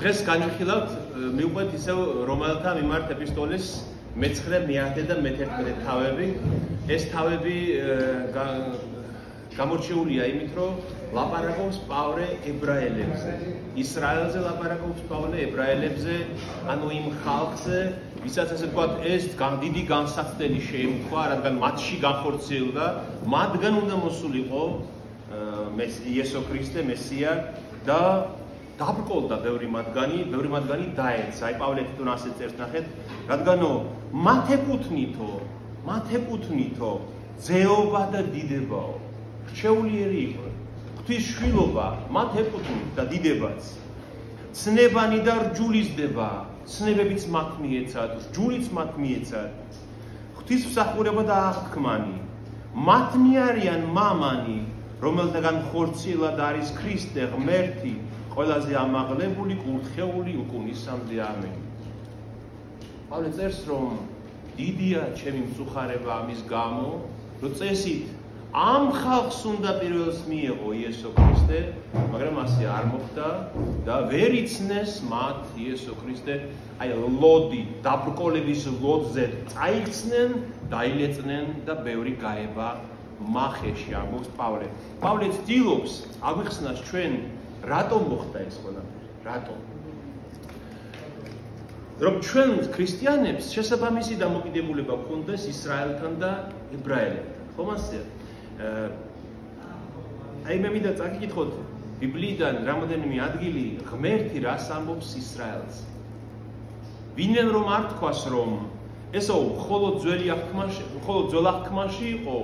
დღეს განვიხილავთ მივყვეთ ისევ რომელთა მიმართ ეპისტოლეს მე-9, მე-10 და მე-11 თავები. ეს თავები გამორჩეულია იმით, რომ ლაპარაკობს პავლე ებრაელებზე. ისრაელზე ლაპარაკობს პავლე ებრაელებზე, ანუ იმ ხალხზე, ვისაც ასე ვთქვათ, ეს დიდი განსაცდელი შეემთხვა, რადგან მათში განხორციელდა, მათგან უნდა მოსულიყო იესო ქრისტე, მესია და დაბრკოლდა ბევრი მათგანი დაეცა. აი პავლე თვითონ ასე წერს, ნახეთ, რადგანო მათ ეკუთვნითო ძეობა და დიდებაო. რჩეულიერი იყო. ღვთის შვილობა მათ ეკუთვნით და დიდებაც. ცნებანი და რჯულისდება, ცნებებიც მათ მიეცათ, რჯულიც მათ მიეცათ. ღვთისმსახურება და აღქმანი. მათნი არიან მამანი, რომელთაგან ხორციელად არის ქრისტე ღმერთი, ყველაზე ამაღლებული, კურთხეული უკუნისამდე ამენი. პავლე წერს, რომ დიდია ჩემი მსუხარება ამის გამო, რომ წესით ამ ხალხს უნდა პირველს მიეღო იესო ქრისტე, მაგრამ ასე არ მოხდა და ვერ იცნეს მათ იესო ქრისტე, აი ლოდი, დაბრკოლების ლოდზე წაიქცნენ, დაილეწნენ და ბევრი გაება მახეში, ამბობს პავლე. პავლე ცდილობს აგვიხსნას ჩვენ რატომ მოხდა ეს ყველაფერი? რატომ? რომ ჩვენ ქრისტიანებს შესაბამისი დამოკიდებულება გქონდეს ისრაელთან და ებრაელებთან. ხომ ასეა? აი მე მინდა წაგიკითხოთ ბიბლიიდან რამოდენიმე ადგილი ღმერთი რას ამბობს ისრაელს. ვინმე რომ არ თქვას რომ ესო მხოლოდ ძველ აღთქმაში იყო,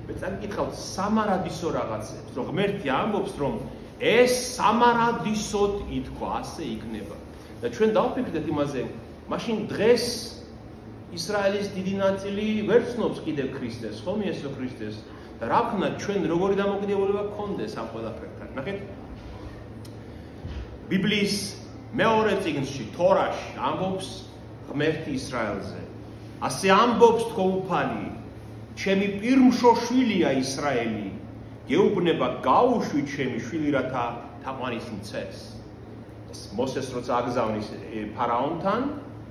მე წაგიკითხავთ სამარადისო რაღაცებს, რომ ღმერთი ამბობს რომ ეს სამარადისოდ ითქვა, ასე იქნება. და ჩვენ დავფიქრდეთ იმაზე, მაშინ დღეს ისრაელის დიდი ნაწილი ვერ ცნობს კიდევ ქრისტეს, ხომ იესო ქრისტეს? და რა ვქნათ ჩვენ როგორი დამოკიდებულება გქონდეს ამ ყველაფერთან? ნახეთ. ბიბლიის მეორე წიგნში, თორაში ამბობს ღმერთი ისრაელზე. ასე ამბობს თქოუფალი, ჩემი პირმშოშვილია ისრაელი, გეუბნება გაუშვი ჩემი შვილი, რათა თაყვანის მცეს. მოსეს როცა აგზავნის ფარაონთან,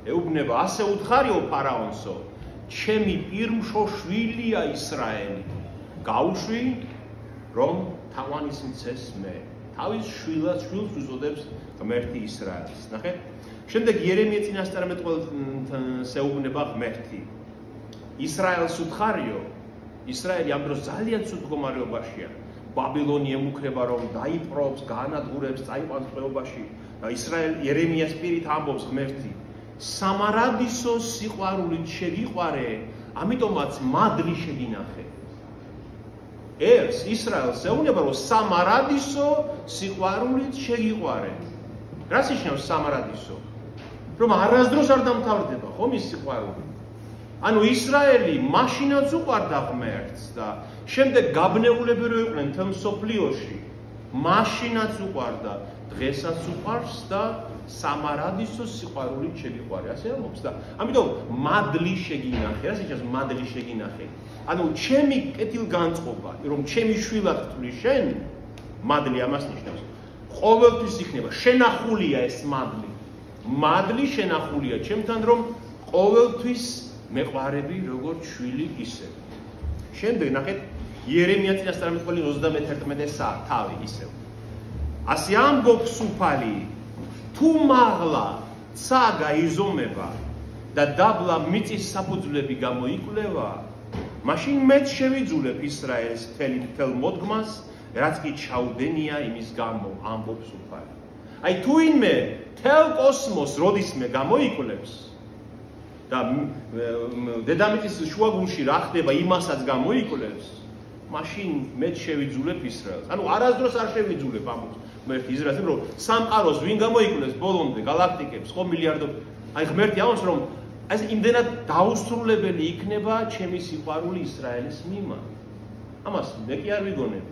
ეუბნება, ასე უთხარიო ფარაონსო, ჩემი პირმშოშვილია ისრაელი. გაუშვი, რომ თაყვანის მცეს მე. თავის შვილს უწოდებს ღმერთი ისრაელს. ნახეთ. შემდეგ იერემია წინასწარმეტყველს ეუბნება ღმერთი. ისრაელს უთხარიო, ისრაელი ამ დროს ძალიან ცუდ მდგომარეობაშია. ბაბილონი ემუქრება, რომ დაიპყრობს, გაანადგურებს, წაიყვანს ხეობაში. და იერემიას პირით ამბობს ღმერთი. სამარადისო სიყვარულით შეგიყვარე, ამიტომაც მადლი შეგინახე. ისრაელს ეუბნება, რომ სამარადისო სიყვარულით შეგიყვარე. რას ნიშნავს სამარადისო? რომ არასდროს არ დამთავრდება, ხომ ის სიყვარული? ანუ ისრაელი მაშინაც უყვარდა ღმერთს და შემდეგ გაბნეულები რო იყვნენ თელ მსოფლიოში, მაშინაც უყვარდა, დღესაც უყვარს და სამარადისო სიყვარულით შეგიყვარე. ასე ამბობს და ამიტომ მადლი შეგინახე. რას ნიშნავს მადლი შეგინახე? ანუ ჩემი კეთილგანწყობა, რომ ჩემი შვილად ვთვლი შენ, მადლი ამას ნიშნავს. ყოველთვის იქნება შენახულია ეს მადლი. მადლი შენახულია ჩემთან, რომ ყოველთვის მეყვარები როგორც შვილი ისე. შემდეგ ნახეთ იერემია წინასწარმეტყველი 31-ე თავი ისევ. ასე ამბობს უფალი, თუ მაღლა ცა გაიზომება და დაბლა მიწის საფუძვლები გამოიკვლევა, მაშინ მეც შევიძულებ ისრაელს მთელ მოდგმას, რაც კი ჩაუდენია იმის გამო, ამბობს უფალი. აი თუ ვინმე მთელ კოსმოსს როდისმე გამოიკვლევს და დედამიწის შუაგულში რა ხდება იმასაც გამოიკვლევს, მაშინ მეც შევიძულებ ისრაელს. ანუ არასდროს არ შევიძულებ ამბობს ღმერთი ისრაელს, რომ სამყაროს ვინ გამოიკვლევს ბოლომდე გალაქტიკებს, ხო მილიარდობით. აი ღმერთი ამბობს, რომ ეს იმდენად დაუსრულებელი იქნება ჩემი სიყვარული ისრაელის მიმართ. ამას მე კი არ ვიგონებ.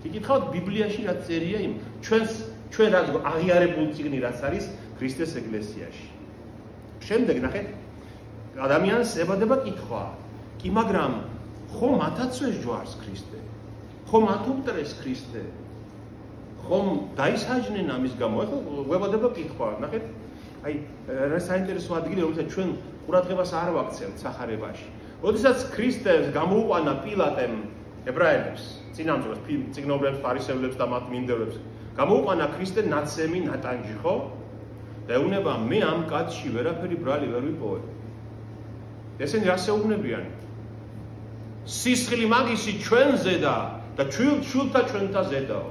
იკითხავთ ბიბლიაში რა წერია იმ ჩვენ რა აღიარებულ წიგნი რაც არის ქრისტეს ეკლესიაში. შემდეგ ნახეთ ადამიანს ებადება კითხვა. კი მაგრამ ხო მათაც ეს ჯვარს ქრისტე? ხო მათ უმტრეს ქრისტე? ხომ დაისაჯნენ ამის გამო? ეხლა გვებადება კითხვა, ნახეთ, აი რა საინტერესო ადგილია, რომელსაც ჩვენ ყურადღებას არ ვაქცევთ სახარებაში. როდესაც ქრისტეს გამოუყვანა პილატემ ებრაელებს, წინამძღოლს, წიგნობრებს, ფარისევლებს და მათ მინდევრებს, გამოუყვანა ქრისტე ნაცემი ნატანჯი, ხო? და ეუბნება, მე ამ კაცში ვერაფერი ბრალი ვერ ვიპოვებ. ესენი რას ეუბნებიან? სისხლი მაგისი ჩვენზე და შვილთა ჩვენთა ზედაო.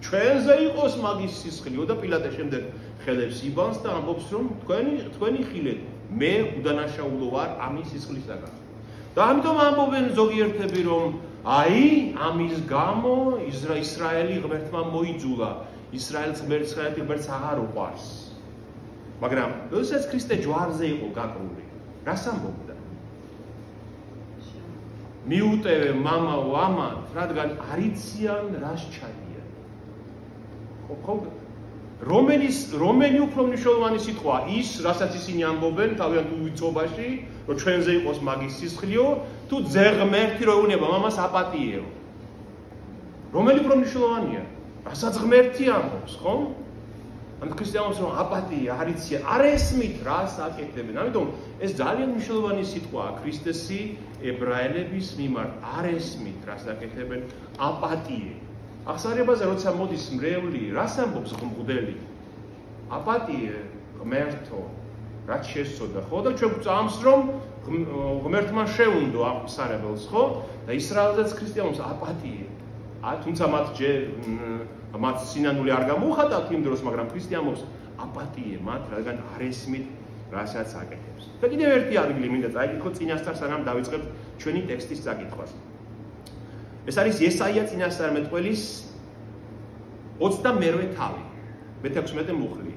ჩვენზე იყოს მაგის სისხლიო და პილატე შემდეგ ხელებს იბანს და ამბობს, რომ თქვენი ხილეთ, მე უდანაშაულო ვარ ამის სისხლისაგან. და ამიტომ ამბობენ ზოგიერთები, რომ აი ამის გამო ისრაელი ღმერთმა მოიძულა, ისრაელს ღმერთს აღარ უყვარს. მაგრამ როდესაც ქრისტე ჯვარზე იყო გაკრული, რას ამბობდა? მიუტევე მამაო ამათ, რადგან არ იციან რას ჩადიან. ხო, რომელი უფრო მნიშვნელოვანი სიტყვა ის, რასაც ისინი ამბობენ თავიანთ უვიწობაში, რომ ჩვენზე იყოს მაგის სისხლიო, თუ ძეღმერთი რო ეუბნება მამას აპატიეო. რომელი უფრო მნიშვნელოვანია? რასაც ღმერთი ამბობს, ხო? ამ ქრისტიანებს რომ აპატია, არ იციან, არ ესმით რას აკეთებენ. ამიტომ ეს ძალიან მნიშვნელოვანი სიტყვაა ქრისტესი ებრაელების მიმართ, არ ესმით რას აკეთებენ, აპატიე. აღსარებაზე როცა მოდის მრევლი, რას ამბობს მღვდელი? აპატიე, ღმერთო, რაც შესწოდა, ხო? და ჩვენ გვწამს რომ ღმერთმა შეუნდო აღსარებელს, ხო? და ისრაელზეც ქრისტიანებს აპატიე. თუმცა მათ სინანული არ გამოუხატავთ იმ დროს, მაგრამ ქრისტიანებს აპატიე მათ, რადგან არ ესმით რასაც აკეთებს. და კიდევ ერთი ადგილი მინდა წაიკითხოთ წინასწარ, სანამ დავიწყებთ ჩვენი ტექსტის წაკითხვას. ეს არის ესაია წინასწარმეტყველის 22 თავი, მე-16 მუხლი.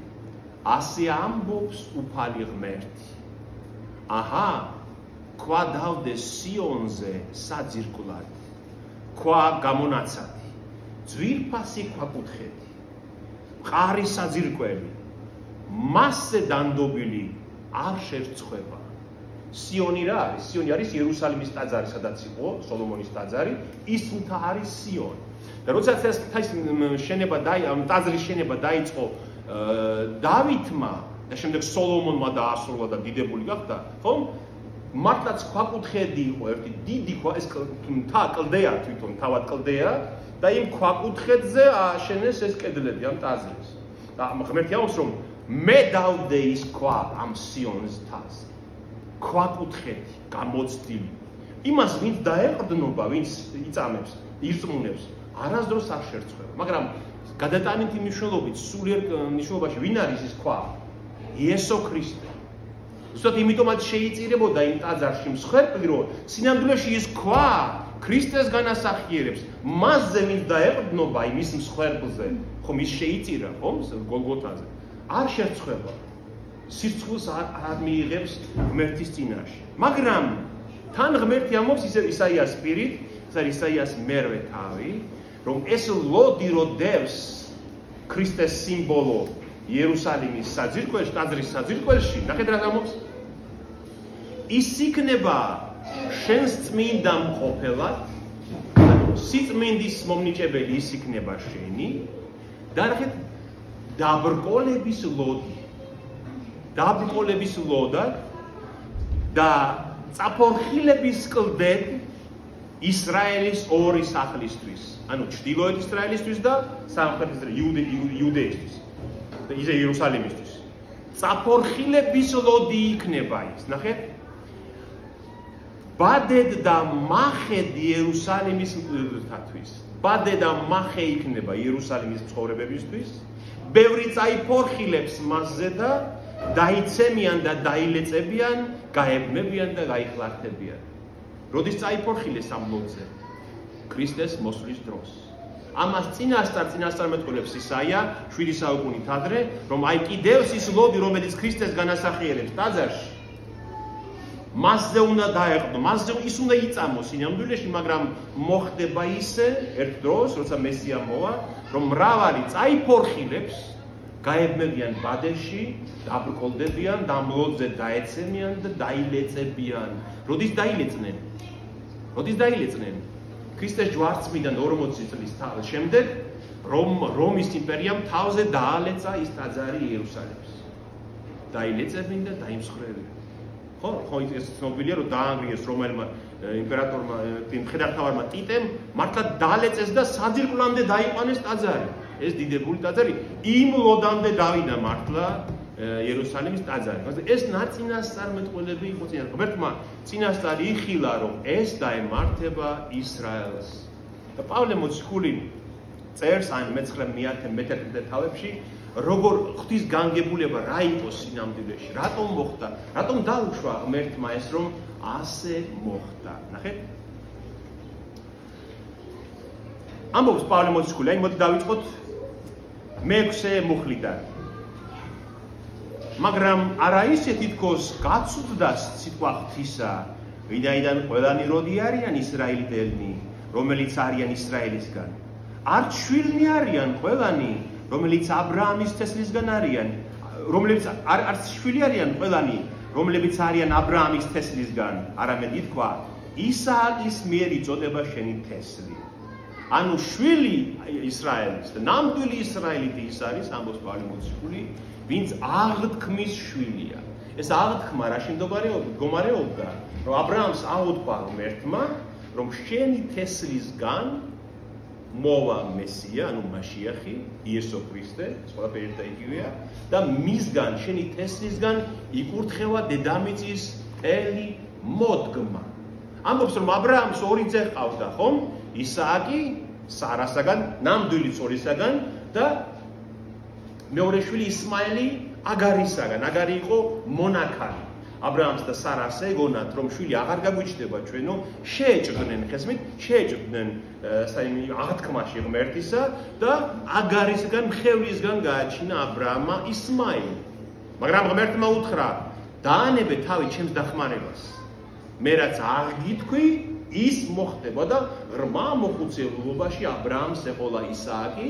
ასე ამბობს უფალი ღმერთი. აჰა, ქვა დავდე სიონზე საძირკვლად, ქვა გამონაცადი, ძვირფასი ქვაკუთხედი, მყარი საძირკველი, მასზე დანდობილი არ შერწყვება. სიონი რა არის? სიონი არის იერუსალიმის ტაძარი, სადაც იყო სოლომონის ტაძარი, ის მთა არის სიონი. და როდესაც ეს ტაძრის შენება დაიწყო დავითმა და შემდეგ სოლომონმა დაასრულა და დიდებული გახდა, ხო? მართლაც ქვაკუთხედი იყო, ერთი დიდი ეს მთა კლდეა თვითონ, თავად კლდეა და იმ ქვაკუთხედზე ააშენეს ეს კედლები ამ ტაძრის. და ღმერთი ამბობს, რომ მე დავდე ის ქვა ამ სიონის მთას. ქვაკუთხედი, გამოცდილი. იმას ვინც დაეყრდნობა, ვინც იწამებს, ირწმუნებს, არასდროს არ შერწყვება. მაგრამ გადატანითი მნიშვნელობით, სულიერ მნიშვნელობაში ვინ არის ის ქვა? იესო ქრისტე. ზუსტად იმიტომაც შეიწირებოდა იმ ტაძარში მსხვერპლი, რომ სინამდვილეში ის ქვა ქრისტეს განასახიერებს. მასზე ვინც დაეყრდნობა იმის მსხვერპლზე, ხომ ის შეიწირა, ხომ, გოლგოთაზე. არ შერწყვება. სირცხვილს არ მიიღებს ღმერთის წინაშე. მაგრამ თან ღმერთი ამბობს ისაიას პირით, ეს არის ისაიას მერვე თავი, რომ ეს ლოდი რო დევს ქრისტეს სიმბოლო იერუსალიმის საძირკველში, ტაძრის საძირკველში, ნახეთ რა ამბობს? ის იქნება შენს წმინდა მყოფელად, ანუ სიწმინდის მომნიჭებელი ის იქნება შენი, და ნახეთ დაბრკოლების ლოდი. დაბრკოლების ლოდად და წაფორხილების კლდედ ისრაელის ორი სახლისთვის, ანუ ჩრდილოეთ ისრაელისთვის და სამხრეთ იუდეისთვის, ისე იერუსალიმისთვის. წაფორხილების ლოდი იქნება ის, ნახეთ. ბადედ და მახედ იერუსალიმის მკვიდრთათვის. ბადე და მახე იქნება იერუსალიმის მცხოვრებებისთვის. ბევრი წაიფორხილებს მასზე და დაიცემიან და დაილეწებიან, გაებმებიან და გაიხლართებიან. როდის წაიფორხილეს ამ ლოდზე? ქრისტეს მოსვლის დროს. ამას წინასწარმეტყველებს ისაია 7 საუკუნით ადრე, რომ აი კიდევს ის ლოდი, რომელიც ქრისტეს განასახიერებს ტაძარში. მასზე უნდა დაეყრდო, მასზე ის უნდა იწამოს სინამდვილეში, მაგრამ მოხდება ისე ერთ დროს, როცა მესია მოვა, რომ მრავალი წაიფორხილებს, გაებმებიან ბადეში, დაბრკოლდებიან, და მლოდზე დაეცემიან და დაილეწებიან. როდის დაილეწნენ? როდის დაილეწნენ? ქრისტეს ჯვარცმიდან 40 წლის შემდეგ, რომის იმპერიამ თავზე დაალეწა ის ტაძარი იერუსალიმს. დაილეწებინ და დაიმსხვრევენ. ხო, ეს ცნობილია, რომ დაანგრიეს რომელმა იმპერატორმა, მხედართმთავარმა ტიტემ, მართლა დაალეწეს და საძირკვლამდე დაიყვანეს ტაძარი. ეს დიდებული ტაძარი იმ ლოდამდე დავიდა მართლა იერუსალიმის ტაძარი. ეს ნაწინასწარმეტყველები იყო წინასწარ. ღმერთმა წინასწარ იხილა, რომ ეს დაემართება ისრაელს. და პავლე მოციქული წერს ან მე-11 თავებში, როგორ ღვთის განგებულება რა იყო სინამდვილეში, რატომ მოხდა, რატომ დაუშვა ღმერთმა ეს, რომ ასე მოხდა. ნახეთ? ამბობს პავლე მოციქული, აი მოდი დავიწყოთ მე-6 მუხლიდან. მაგრამ არა ისე თითქოს გაცუდდას სიტყვა ღვთისა, ვინაიდან ყველანი როდი არიან ისრაელიტელნი, რომელიც არიან ისრაელისგან. არც შვილნი არიან ყველანი, რომელიც აბრაამის თესლისგან არიან, რომლებიც არც შვილი არიან ყველანი, რომლებიც არიან აბრაამის თესლისგან, არამედ ითქვა ისააკის მიერ იწოდება შენი თესლი. ანუ შვილი ისრაელის და ნამდვილი ისრაელიტი ის არის, ამბობს პავლე მოციქული, ვინც აღთქმის შვილია. ეს აღთქმა რაში მდგომარეობდა, რომ აბრაამს აუთხა ღმერთმა, რომ შენი თესლისგან მოვა მესია, ანუ მაშიახი, იესო ქრისტე, ეს ყველაფერი ერთ და იგივეა და მისგან, შენი თესლისგან იკურთხევა დედამიწის მთელი მოდგმა. ამბობს, რომ აბრაამს ორი ძე ჰყავდა, ხომ? ისააკი, სარასაგან, ნამდვილი ცოლისაგან და მეორე შვილი ისმაელი აგარისაგან. აგარი იყო მონაქარი. აბრაამს და სარას ეგონათ, რომ შვილი აღარ გაგვიჩნდება ჩვენო, შეეჭრდნენ ხესმით, შეეჭრდნენ აღთქმაში ღმერთისა და აგარისგან, მხევლისგან გააჩინა აბრაამმა ისმაელი. მაგრამ ღმერთმა უთხრა, დაანებე თავი ჩემს დახმარებას. მე რაც აღგითქვი, ის მოხდება და ღრმა მოხუცებულობაში აბრაამს ეყოლა ისააკი,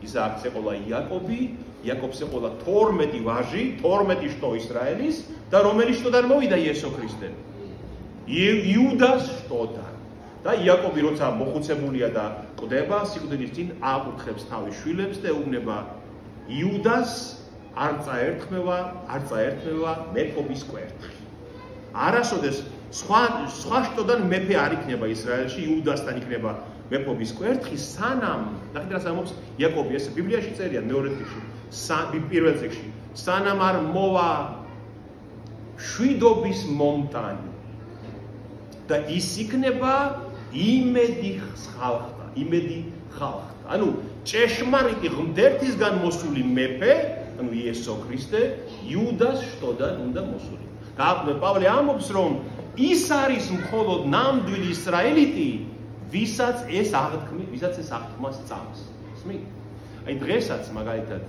ისააკს ეყოლა იაკობი, იაკობს ეყოლა 12 ვაჟი, 12 შტო ისრაელის და რომელი შტოდან მოვიდა იესო ქრისტე? იუდას შტოდან. და იაკობი როცა მოხუცებულია და კვდება სიკვდილის წინ ააკურთხებს თავის შვილებს და ეუბნება იუდას არ წაერთმევა მეფობის კვერთხი. არასოდეს სხვა შტოდან მეფე არ იქნება ისრაელში, იუდასთან იქნება მეფობის კვერთხი, სანამ, ნახეთ რას ამბობს იაკობი, ეს ბიბლიაში წერია მეორე წიგნში, პირველ წიგნში, სანამ არ მოვა შვიდობის მომტანი და ის იქნება იმედი ხალხთა. ანუ ჭეშმარიტი ღმერთისგან მოსული მეფე, ანუ იესო ქრისტე, იუდას შტოდან უნდა მოსული. და პავლე ამბობს, რომ ის არის მხოლოდ ნამდვილი ისრაელიტი, ვისაც ეს აღთქმა სწამს. ხსმით? აი დღესაც მაგალითად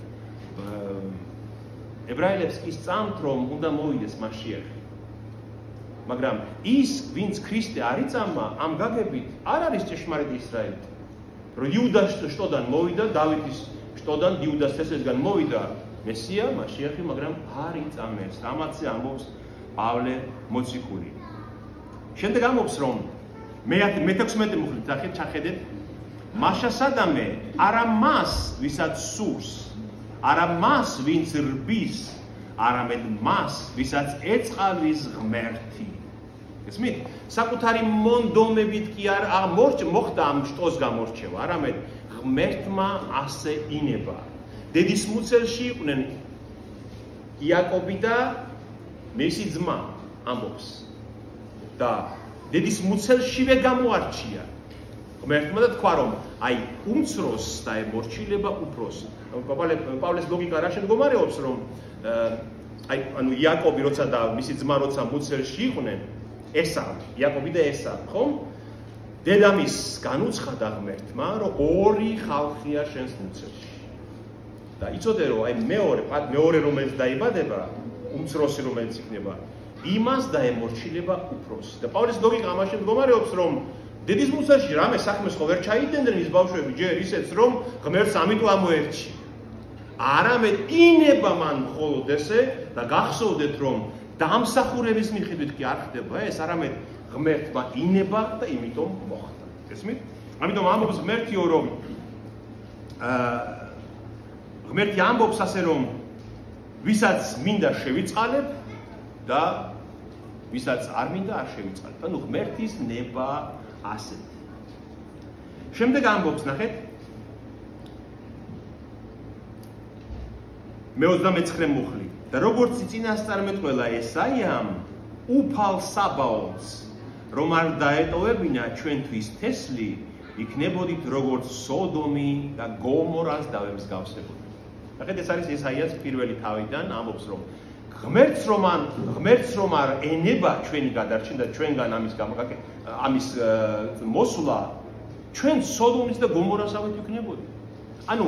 ებრაელებს კი სწამთ, რომ უნდა მოვიდეს მაშიახი. მაგრამ ის, ვინც ქრისტე არ იწამა, ამ გაგებით არ არის ჭეშმარიტი ისრაელიტი. რომ იუდას შტოდან მოვიდა, დავითის შტოდან, იუდას თესლისგან მოვიდა მესია, მაშიახი, მაგრამ არ იწამეს. ამაზე ამბობს პავლე მოციქული. შემდეგ ამბობს, რომ მე-16 მუხლით ჩახედეთ, მაშასადამე არა მას, ვისაც სურს, არა მას, ვინც რბის, არამედ მას, ვისაც ეწყალვის ღმერთი. გესმით? საკუთარი მონდომებით კი არ მოხდა ამ შტოს გამორჩევა, არამედ ღმერთმა ასე ინება. დედის მუცელში იყვნენ იაკობი და მისი ძმა ამბობს. და დედის მუცელშივე გამოარჩია. ღმერთმა და თქვა, რომ აი უმცროს დაემორჩილება უფროს. პავლეს ლოგიკა რა შემდგომარეობს, რომ აი ანუ იაკობი როცა და მისი ძმა როცა მუცელში იყვნენ, იაკობი და ესავ, ხომ? დედამის განუცხადა ღმერთმა, რომ ორი ხალხია შენს მუცელში. და იცოდე, რომ აი მეორე რომელიც დაიბადება, უმცროსი რომელიც იქნება, იმას დაემორჩილება უფროსი. და პავლეს ლოგიკა ამაში მდგომარეობს, რომ დედის მუცელში რამე საქმეს ხო ვერ ჩაიდნენ ის ბავშვები ჯერ ისეც, რომ ღმერთს ამიტომ ამოერჩია. არამედ ინება მან მხოლოდ ესე და გახსოვდეთ, რომ დამსახურების მიხედვით კი არ ხდება ეს, არამედ ღმერთმა ინება და იმიტომ მოხდა. გესმით? ამიტომ ამბობს ღმერთიო, რომ ღმერთი ამბობს ასე რომ ვისაც მინდა შევიწყალებ და ვისაც არ მინდა არ შევიწყალებ. ანუ ღმერთის ნება ასეთი. შემდეგ ამბობს ნახეთ მე-29 მუხლი და როგორც წინასწარმეტყველა ესაიამ უფალ საბაოთს რომ არ დაეტოვებინა ჩვენთვის თესლი იქნებოდით როგორც სოდომი და გომორას დავემსგავსებოდი. ნახეთ ეს არის ესაიას პირველი თავიდან ამბობს რომ ღმერთს რომ არ ენება ჩვენი გადარჩენა და ჩვენგან ამის მოსვლა ჩვენ სოდომის და გომორასავით ვიქნებოდით. ანუ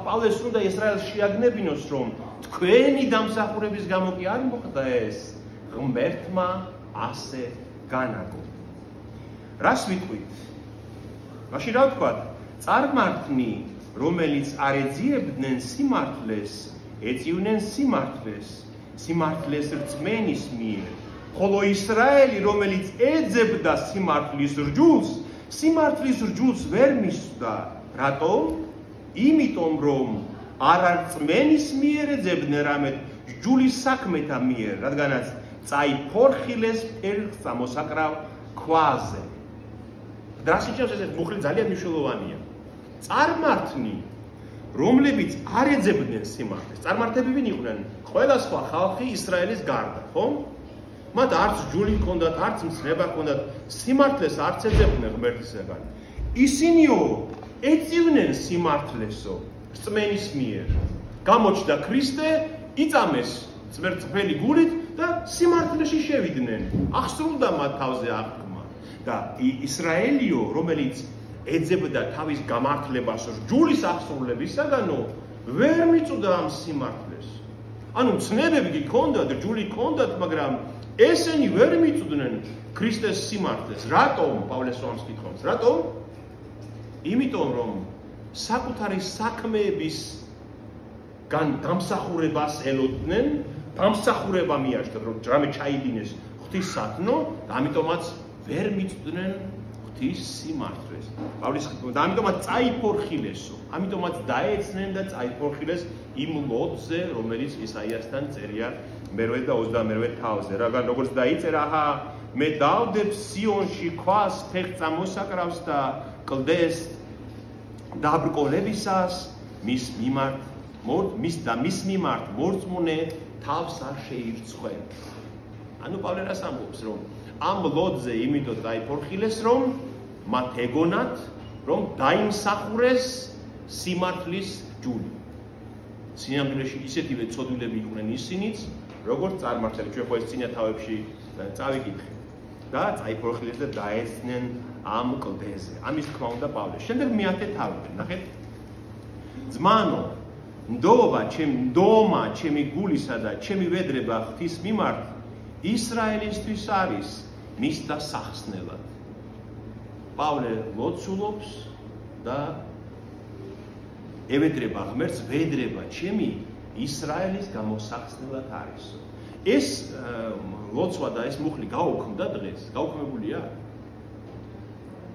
პავლეს უნდა ისრაელს შეაგნებინოს რომ თქვენი დამსახურების გამო კი არ მოხდა ეს ღმერთმა ასე განაგო. რას ვიტყვით? მაშინ რა ვთქვათ? წარმართნი რომელიც არ ეძიებდნენ სიმართლეს ეწივნენ სიმართლეს რწმენის მიერ ხოლო ისრაელი რომელიც ეძებდა სიმართლის რჯულს ვერ მისვდა. რატომ? იმიტომ რომ არა რწმენის მიერ ეძებდნენ რამედ ჯულის საქმეთა მიერ რადგანაც წაიფორხილეს ფერხს ამოსაკრავ ქვაზე. რას ნიშნავს ეს მუხლი? ძალიან მნიშვნელოვანია. წარმართნი რომლებიც არ ეძებდნენ სიმართლეს. წარმართები ვინ იყვნენ? ყველა სხვა ხალხი ისრაელის გარდა, ხო? მათ არც ჯული ჰქონდათ, არც მცნება ჰქონდათ, სიმართლეს არც ეძებდნენ ღმერთისაგან. ისინიო ეწივნენ სიმართლესო რწმენის მიერ. გამოჩნდა ქრისტე, იწამეს წვერი გულით და სიმართლეში შევიდნენ. აღსრულდა მათ თავზე აღთქმა. და ისრაელიო, რომელიც ეძებდა თავის გამართლებას რჯულის აღსრულებისაგანო, ვერ მიწვდა ამ სიმართლეს. ანუ ცნებები კი ჰქონდათ, რჯული ჰქონდათ, მაგრამ ესენი ვერ მიწვდნენ ქრისტეს სიმართლეს. რატომ? პავლეს ამს კითხავს. რატომ? იმიტომ რომ საკუთარი საქმეების დამსახურებას ელოდნენ, დამსახურება მიაჩნდათ, რომ რამე ჩაიდინეს ღვთის სათნო და ამიტომაც ვერ მიწვდნენ ღვთის სიმართლეს. პავლეს და ამიტომაც წაიფორხილესო, ამიტომაც დაეცნენ და წაიფორხილეს იმ ლოდზე, რომელიც ისაიასთან წერია მე-8 და 22 თავზე. რადგან როგორც დაიწერა, აჰა, მე დავდებ სიონში ქვას ფეხს ამოსაკრავს და კლდეს დაბრკოლებისას მის მიმართ მორწმუნე თავს არ შეირცხვენ. ანუ პავლე რას ამბობს, რომ ამ ლოდზე იმიტომ დაიფორხილეს, რომ მათ ეგონათ, რომ დაიმსახურეს სიმართლის ჯული. სინამდვილეში ისეთივე ცოდვილები იყვნენ ისინიც, როგორც წარმართები. ჩვენ ხო ეს წინა თავებში წავიკითხეთ. და წაიფორხილეს და დაეცნენ ამ კლდეზე. ამის თქმა უნდა პავლეს. შემდეგ მე-10 თავიდან, ნახეთ. ძმანო, ნდომა ჩემი გულისა და ჩემი ვედრება ღვთის მიმართ ისრაელისთვის არის მის დასახსნელად. პავლე ლოცულობს და ევედრება ღმერთს, ვედრება ჩემი ისრაელის გამოსახსნელად არის. ეს ლოცვა და ეს მუხლი გაუქმდა დღეს, გაუქმებულია?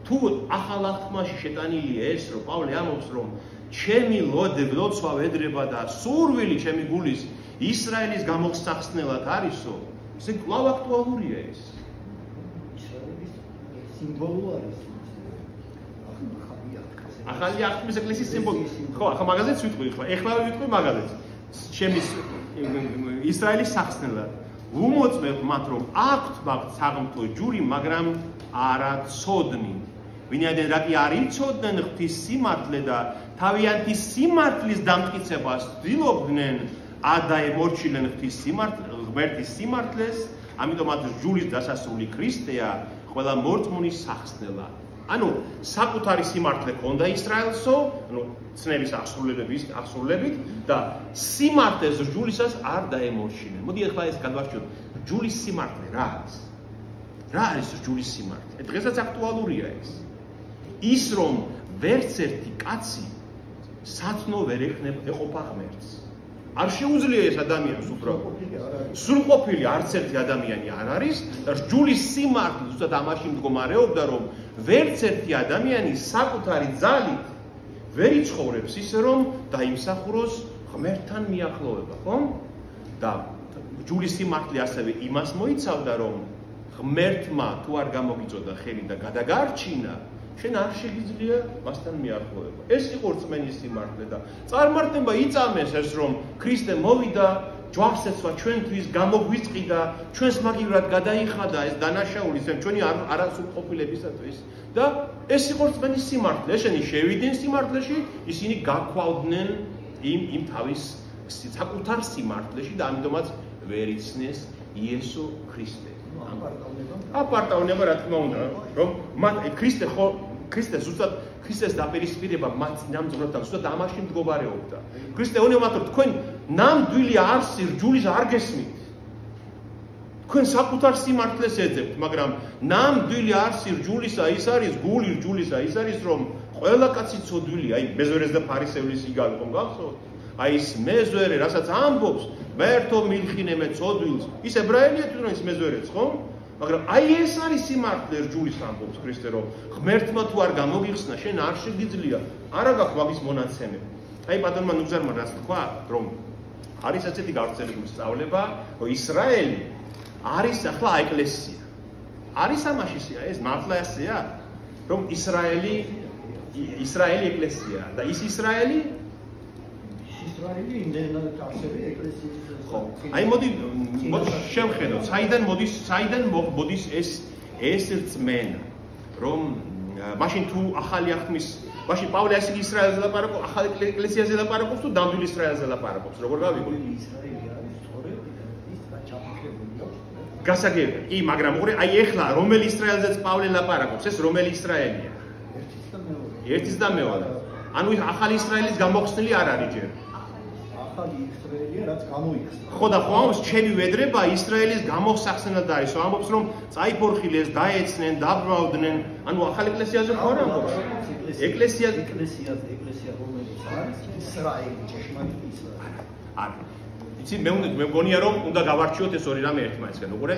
თუ ახალ აღთქმაში შეტანილია ეს, რომ პავლე ამბობს, რომ ჩემი ლოცვა ვედრება და სურვილი ჩემი გულის ისრაელის გამოსახსნელად არისო, ესე კვლავ აქტუალურია ეს. ისრაელის სიმბოლო არის. ახალი აღთქმის ეკლესიის სიმბოლო. ხო, ახლა მაგაზეც ვიტყვი, ეხლა ვიტყვი მაგაზეც. ჩემი ისრაელის სახსნელად. უმოწმებ მათ, რომ აქვთ მაგ საღმრთო ჯური, მაგრამ არა ცოდნი. ვინაიდან რა კი არ იცოდნენ ღვთის სიმართლე და თავიანთი სიმართლის დამტკიცებას ცდილობდნენ, ადაემორჩილენ ღმერთის სიმართლეს, ამიტომაც ჯურის დასასრული ქრისტეა, ყველა მორწმუნის სახსნელა. ანუ საკუთარი სიმართლე ჰქონდა ისრაელსო, ანუ ცნების აღსრულებით და სიმართლეს რჯულისას არ დაემორჩილნენ. მოდი ახლა ეს გადავარჩიოთ. რჯულის სიმართლე რა არის? რა არის რჯულის სიმართლე? დღესაც აქტუალურია ეს. ის რომ ვერც ერთი კაცი სათნო ვერ ეყოფა ღმერთს. არ შეუძლია ეს ადამიანს უბრალოდ. სრულყოფილი არც ერთი ადამიანი არ არის და რჯულის სიმართლე ზუსტად ამაში მდგომარეობდა, რომ ვერც ერთი ადამიანი საკუთარი ძალით ვერ იცხოვრებს ისე რომ დაიმსახუროს ღმერთთან მიახლოვება, ხო? და ჯულის სიმართლე ასევე იმას მოიცავდა, რომ ღმერთმა თუ არ გამოგიწოდა ხელი და გადაგარჩინა, შენ არ შეგიძლია მასთან მიახლოვება. ეს იყო რწმენის სიმართლე და წარმართება იწამეს ეს, რომ ქრისტე მოვიდა, ჯვარს ეცვა ჩვენთვის, გამოგვიწყიდა, ჩვენს მაგივრად გადაიხადა ეს დანაშაული ჩვენი არასრულყოფილებისათვის და ეს იყო რწმენის სიმართლე. ესენი შევიდნენ სიმართლეში, ისინი გაქვალდნენ იმ თავის საკუთარ სიმართლეში და ამიტომაც ვერ იცნეს იესო ქრისტე. აპარტავნება რა თქმა უნდა, რომ ქრისტე ზუსტად ქრისტეს დაპირისპირება მათ ნამძღვრებთან ზუსტად ამაში მდგომარეობდა. ქრისტე ეუბნება მათ, რომ თქვენ ნამდვილი არსი რჯულის არ გესმით. თქვენ საკუთარ სიმართლეს ეძებთ, მაგრამ ნამდვილი არსი რჯულისა ის არის, გული რჯულისა ის არის, რომ ყველა კაცი ცოდვილია, აი მეზვერეს და ფარისევლის იგავი ხომ გახსოვთ? აი ეს მეზვერე, რასაც ამბობს, მერთო მილხინე მე ცოდვილს, ის ებრაელია თუნდაც ის მეზვერეც, ხო? მაგრამ აი ეს არის სიმართლე რჯულის ამბობს ქრისტე, რომ ღმერთმა თუ არ გამოგიხსნა, შენ არ შეგიძლია, არა გაქვს მაგის მონაცემები. აი პატრონმა ნუგზარმა რაც თქვა, რომ არის ასეთი გავრცელებული სწავლება, რომ ისრაელი არის ახლა ეკლესია. არის ამაში ეს მართლა ასეა, რომ ისრაელი ეკლესია და ის ისრაელი იმდენად არსები ეკლესიის ხო. აი მოდი შევხედოთ, საიდან მოდის ეს რწმენა, რომ მაშინ თუ ახალი აღთმის, მაშინ პავლე ასე ისრაელზე ლაპარაკობს, ახალი ეკლესიაზე ლაპარაკობს თუ ნამდვილ ისრაელზე ლაპარაკობს, როგორ გავიგოთ? ისრაელი არის სწორედ ის ჩაფიქრებული აქვს. გასაგებია. კი, მაგრამ უყურე, აი ეხლა რომელი ისრაელზეც პავლე ლაპარაკობს, ეს რომელი ისრაელია? ერთის და მეორე. ანუ ახალი ისრაელის გამოხსნილი არ არის ჯერ. ისრაელია რაც გამოიხსნა. ხო და ხო ამბობს ჩემი ვედრება ისრაელის გამოსახსენად არის. ამბობს რომ წაიფორხილეს, დაეცნენ, დაბრმავდნენ. ანუ ახალ ეკლესიაზე ხო არ ამბობს? ეკლესია რომელიც არის ისრაელი, ჭეშმარიტ ისრაელი. არა. იცი მე მგონია რომ უნდა გავარჩიოთ ეს ორი რამე ერთმანეთსგან. უყურე.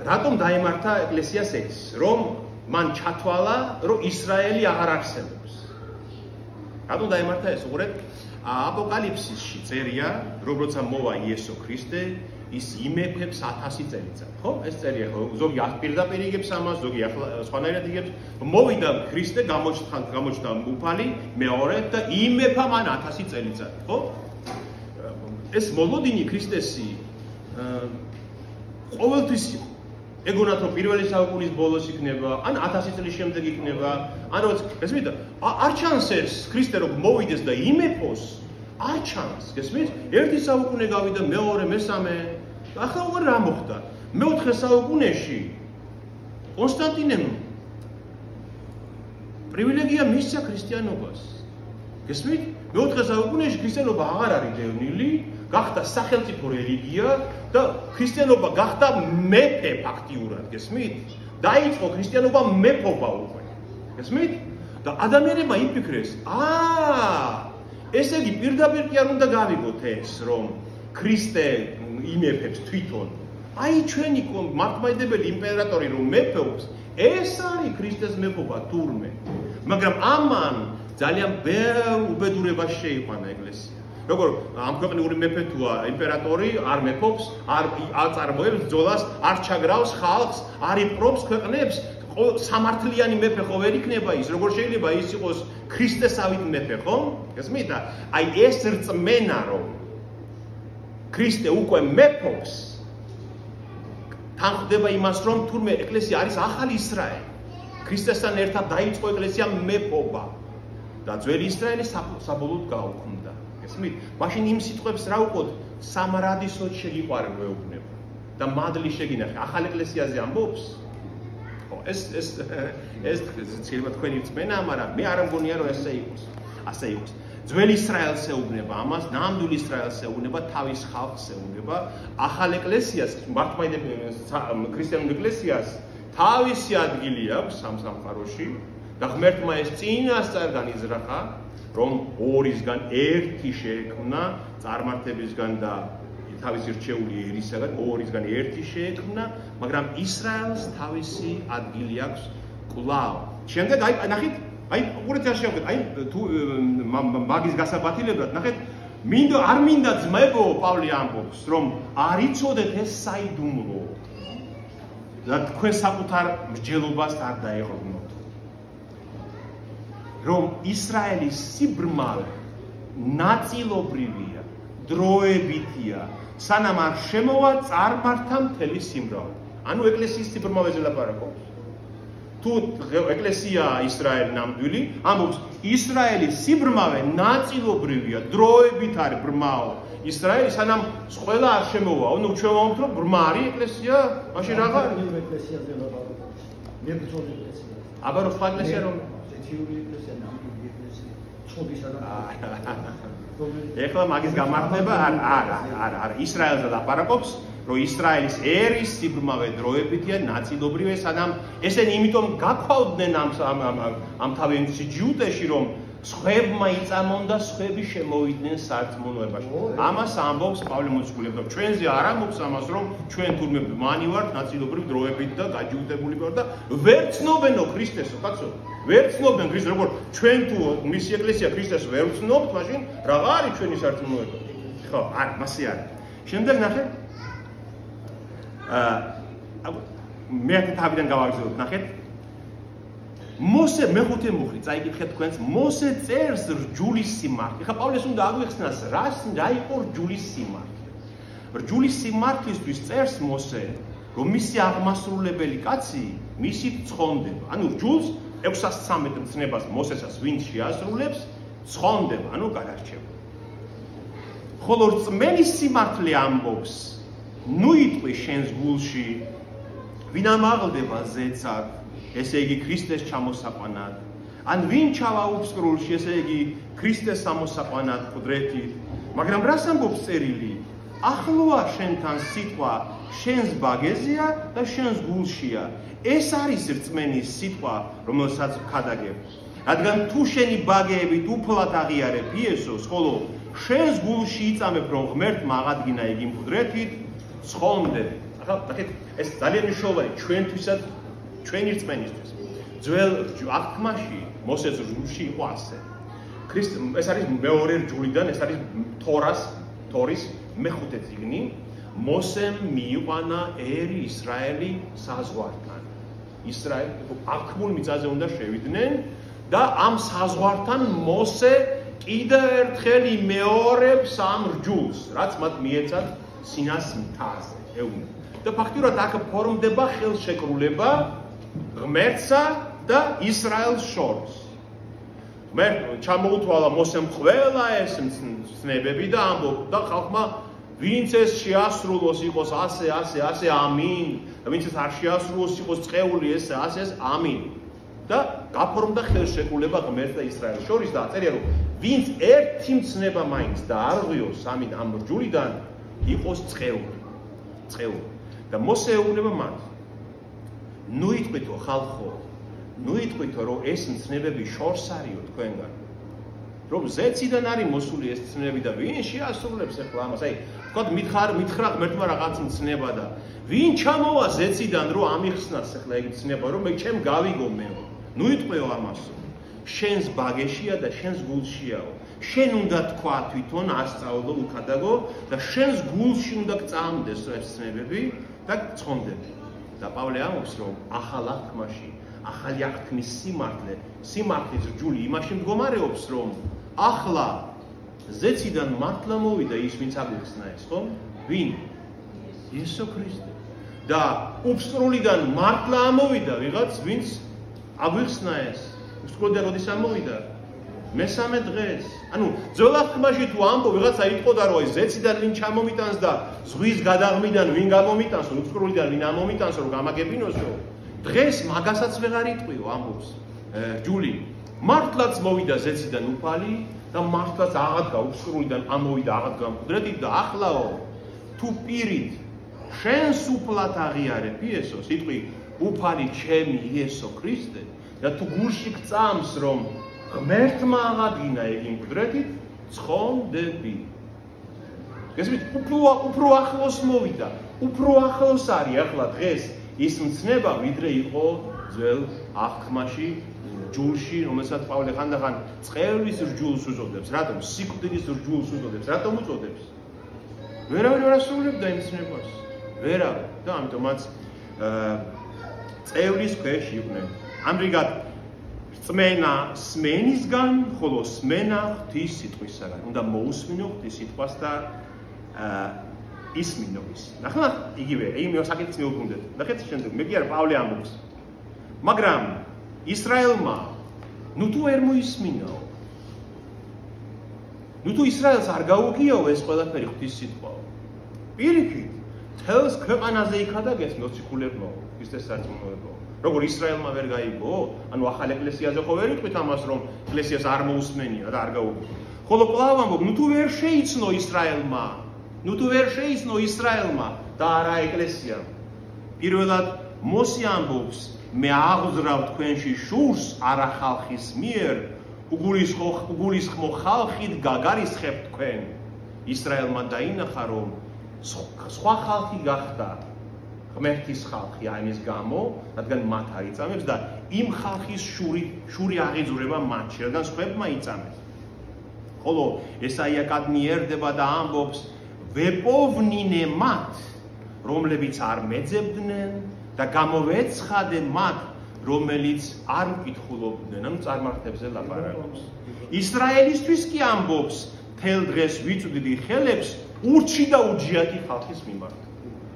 რატომ დაემართა ეკლესიას ეს? რომ მან ჩათვალა, რომ ისრაელი აღარ არსებობს. რატომ დაემართა ეს? უყურე. აპოკალიფსისში წერია, რომ როცა მოვა იესო ქრისტე, ის იმეფებს 1000 წელიწად, ხო? ეს წერია, ხო? ზოგი პირდაპირ იგებს ამას, ზოგი სხვანაირად იგებს. მოვიდა ქრისტე, გამოჩნდა უფალი, მეორე და იმეფა მან 1000 წელიწად, ხო? ეს მოლოდინი ქრისტესი ყოველთვის ეგონათ რომ პირველი საუკუნის ბოლოს იქნება, ან 1000 წლის შემდეგ იქნება, ან როცა გესმით? არ ჩანს ეს ქრისტე რომ მოვიდეს და იმეფოს, არ ჩანს, გესმით? ერთი საუკუნე გავიდა, მეორე, მესამე. ახლა უყურე რა მოხდა? მეოთხე საუკუნეში კონსტანტინემ პრივილეგია მისცა ქრისტიანობას. გესმით? მეოთხე საუკუნეში ქრისტიანობა აღარ არის დევნილი, გახდა სახელმწიფო რელიგია და ქრისტიანობა გახდა მეფე ფაქტიურად, გესმით? დაიწყო ქრისტიანობა მეფობა უკვე. გესმით? და ადამიანებმა იფიქრეს, ესე იგი პირდაპირ კი არ უნდა გავიგოთ ეს, რომ ქრისტე იმეფებს თვითონ. აი ჩვენი მართლმადიდებელი იმპერატორი რომ მეფობს, ეს არის ქრისტეს მეფობა თურმე. მაგრამ ამან ძალიან ბევრ უბედურებას შეიყვანა ეკლესია. როგორ ამ ქვეყნიური მეფე თუა იმპერატორი არ მეფობს, არ აწარმოებს ბრძოლას, არ ჩაგრავს ხალხს, არ იპყრობს ქვეყნებს, სამართლიანი მეფე ხო ვერ იქნება ის, როგორ შეიძლება ის იყოს ქრისტესავით მეფე, ხო? გესმით? აი ეს რწმენა რომ ქრისტე უკვე მეფობს, თან ხვდება იმას, რომ თურმე ეკლესია არის ახალი ისრაელი. ქრისტესთან ერთად დაიწყო ეკლესია მეფობა და ძველი ისრაელი საბოლოოდ გაუქმდა. გესმით? მაშინ იმ სიტყვებს რა უყოთ? სამარადისოდ შეგიყვარებ ეუბნება და მადლი შეგინახე. ახალ ეკლესიაზე ამბობს? ხო, ეს შეიძლება თქვენი რწმენა, მაგრამ მე არ მგონია რომ ესე იყოს. ასე იყოს. ძველი ისრაელს ეუბნება ამას, ნამდვილ ისრაელს ეუბნება, თავის ხალხს ეუბნება, ახალ ეკლესიას, მართლმადიდებლურ ქრისტიანულ ეკლესიას თავისი ადგილი აქვს სამსახურში და ღმერთმა ეს წინასწარ განიზრახა, რომ ორისგან ერთი შეექმნა, წარმართებისგან და თავისი რჩეული ერისაგან ორისგან ერთი შეექმნა, მაგრამ ისრაელს თავისი ადგილი აქვს კვლავ. შემდეგ აი ნახეთ აი უყურეთ რა შევქეთ, აი თუ მაგის გასაბათილებლად ნახეთ, არ მინდა ძმებო, პავლე ამბობს, რომ არ იცოდეთ ეს საიდუმლო და თქვენ საკუთარ მსჯელობას არ დაეღრმოთ. რომ ისრაელის სიბრმავე ნაწილობრივია, დროებითია, სანამ არ შემოვა წარმართა მთელი სიმრავლე. ანუ ეკლესიის სიბრმავეზე ლაპარაკობს. თუ ეკლესია ისრაელი ნამდვილი, ამბობს ისრაელის სიბრმავე ნაწილობრივია, დროებით არის ბრმაო. ისრაელი სანამ ყველა არ შემოვა, ანუ ჩვენ ვამბობთ რომ ბრმა არის ეკლესია, მაშინ რაღა არის ეკლესიაზე ლაპარაკობს. მებრძოლი ეკლესია. აბა რო სხვა ეკლესია რომ ზეთიური ეკლესია, ნამდვილი ეკლესია, ცოდისა და ეხლა მაგის გამართლება არა, ისრაელზე ლაპარაკობს, რომ ისრაელის ერის სიბრმავე დროებითია ნაწილობრივია, სანამ ესენი იმიტომ გაქვავდნენ ამ თავიანთი ჯიუტეში, რომ სხვებმა იწამონ და სხვები შემოვიდნენ სარწმუნოებაში. ამას ამბობს პავლე მოციქული, რომ ჩვენზე არ ამბობს ამას, რომ ჩვენ თურმე ბმანი ვართ ნაწილობრივ დროებით და გაჯიუტებული ვართ და ვერ ცნობენო ქრისტესო, კაცო. ვერ ცნობენ ქრისტეს, როგორ ჩვენ თუ მისი ეკლესია ქრისტეს ვერ ვცნობთ, მაშინ რაღა არის ჩვენი სარწმუნოება? ხო, არა, მასე არის. შემდეგ ნახეთ. მე თავიდან გავაგზავნოთ, ნახეთ. მოსე მეხუთე მუხლი, წაიკითხეთ თქვენს, მოსე წერს რჯულის სიმართლე. ხა პავლეს უნდა აგვიხსნას, რა იყო რჯულის სიმართლე. რჯულის სიმართლისთვის წერს მოსე, რომ მისი აღმასრულებელი კაცი მისით ცხონდება. ანუ რჯულს 613 მცნებას მოსესაც ვინც შეასრულებს, ცხონდება, ანუ გადარჩება. ხოლო რწმენის სიმართლე ამბობს, ნუ იტყვი შენს გულში, ვინ ამაღლდება ზეცად, ესე იგი ქრისტეს ჩამოსაყვანად, ან ვინ ჩავა უფსკრულში, ესე იგი ქრისტეს ამოსაყვანად ყდრეთით, მაგრამ რას ამბობს წერილი? ახლოა შენთან სიტყვა, შენს ბაგეზეა და შენს გულშია. ეს არის რწმენის სიტყვა, რომელსაც ვქადაგებ. რადგან თუ შენი ბაგეებით უფლად აღიარებ იესოს, ხოლო შენს გულში იწამებ, რომ ღმერთმა აღადგინა იგი მკვდრეთით, ცხონდები. ახლა ნახეთ, ეს ძალიან მნიშვნელოვანია ჩვენთვისაც, ჩვენი რწმენისთვის. ძველ აღთქმაში მოსეს რჯულში იყო ასე. ეს არის მეორე რჯულიდან, ეს არის თორის მეხუთე წიგნი. მოსემ მიიყვანა ერი ისრაელი საზღვართან. ისრაელი აღთქმულ მიწაზე უნდა შევიდნენ და ამ საზღვართან მოსე კიდევ ერთხელ იმეორებს ამ რჯულს, რაც მათ მიეცათ სინას მთაზე, ეუბნება. და ფაქტიურად აქ ფორმდება ხელშეკრულება ღმერთსა და ისრაელს შორის. ჩამოუთვალა მოსემ ყველა ეს მცნებები და ამბობდა ხალხმა, ვინც ეს შეასრულოს იყოს ასე, ამინ. და ვინც ეს არ შეასრულოს იყოს წეული ესე, ამინ. და გაფორმდა ხელშეკრულება ღმერთს და ისრაელს შორის და აწერია, რომ ვინც ერთი მცნება მაინც და არ ღვიოს ამით ამ რჯულიდან, იყოს წეული. და მოსე ეუბნება მათ. ნუ იტყვითო ხალხო, ნუ იტყვითო, რომ ეს მცნებები შორს არისო თქვენგან. რომ ზეციდან არის მოსული ეს მცნებები და ვინ შეასრულებს ახლა ამას? აი, თქვათ მითხრა ღმერთმა რაღაც მცნება და ვინ ჩამოვა ზეციდან, რომ ამიხსნას ახლა ეგ მცნება, რომ მე ჩემ გავიგო მე. ნუ იტყვეო ამასო. შენს ბაგეშია და შენს გულშიაო. შენ უნდა თქვა თვითონ ასწავლო, უქადაგო და შენს გულში უნდა გწამდეს ეს მცნებები და ცხონდები. და პავლე ამბობს, რომ ახალ აღთქმაში, ახალი აღთქმის სიმართლის რჯული იმაში მდგომარეობს, რომ ახლა ზეციდან მართლა მოვიდა ის, ვინც აგვიხსნა ეს, ხო? ვინ? იესო ქრისტე. და უფსკრულიდან მართლა ამოვიდა ვიღაც, ვინც აგვიხსნა ეს. უსკროლიდან როდის ამოვიდა? მესამე დღეს. ანუ ძველ აღთქმაში თუ ამბო ვიღაცა იტყოდა, რომ აი ზეციდან ვინ ჩამომიტანს და ზღვის გადაღმიდან ვინ გამომიტანსო, უფსკრულიდან ვინ ამომიტანსო, რომ გამაგებინოსო, დღეს მაგასაც ვეღარ იტყვიო, ამბობს რჯული. მართლაც მოვიდა ზეციდან უფალი და მართლაც აღადგა უფსკრულიდან ამოვიდა აღადგა მკვდრეთით და ახლაო თუ პირით შენს უფლად აღიარებ იესოს, იტყვი უფალი ჩემი იესო ქრისტე და თუ გულში გწამს, რომ ღმერთმა აღადგინა იგი მკვდრეთით, ცხონდები. გესმით, უფრო ახლოს მოვიდა, უფრო ახლოს არის ახლა დღეს ის მცნება, ვიდრე იყო ძველ აღთქმაში, ჯულში, რომელსაც პავლე ხანდახან წყევლის რჯულს უწოდებს, რატომ? სიკვდილის რჯულს უწოდებს, რატომ უწოდებს? ვერავინ არ ასრულებდა იმ ცნებას. ვერავინ და ამიტომაც წევლის ქვეშ იყვნენ. ამრიგად რწმენა სმენისგან, ხოლო სმენა ღვთის სიტყვისაგან. უნდა მოусმინო ღვთის სიტყვას და ისმინო ის. ნახეთ, იგივე, იმ საკითხს მივუქმდეთ. ნახეთ შემდეგ, მე კი არა პავლე ამბობს. მაგრამ ისრაელმა ნუ თუ ვერ მოისმინაო. ნუ თუ ისრაელს არ გაუგიაო ეს ყველაფერი ღვთის სიტყვაო. პირიქით, თელს ქვეყანაზე იქადაგეს მოციქულებმო, ქრისტეს სარწმუნოებო. როგორ ისრაელმა ვერ გაიგო? ანუ ახალ ეკლესიაზე ხო ვერ იტყვით ამას, რომ ეკლესიას არ მოусმენია და არ გაუგიო. ხოლო კვლავ ამბობ, ნუ თუ ვერ შეიცნო ისრაელმა, ნუ თუ ვერ შეიცნო ისრაელმა და არა ეკლესიამ. პირველად მოსი ამბობს, მე აღზრავ თქვენში შურს არა ხალხის მიერ, უგულისხმო ხალხით გაგარისხებ თქვენ. ისრაელმა დაინახა, რომ სხვა ხალხი გახდა ღმერთის ხალხი ამის გამო, რადგან მათ არ იწამებს და იმ ხალხის შური აღიძვრება მათში, რადგან სხვებმა იწამეს. ხოლო ესაია კადნიერდება და ამბობს, ვეპოვნინე მათ, რომლებიც არ მეძებდნენ და გამოვეცხადე მათ, რომელიც არ მკითხულობდნენ, ანუ წარმართებზე ლაპარაკობს. ისრაელისთვის კი ამბობს, თელ დღეს ვიწვდიდი ხელებს ურჩი და უჯიათი ხალხის მიმართ.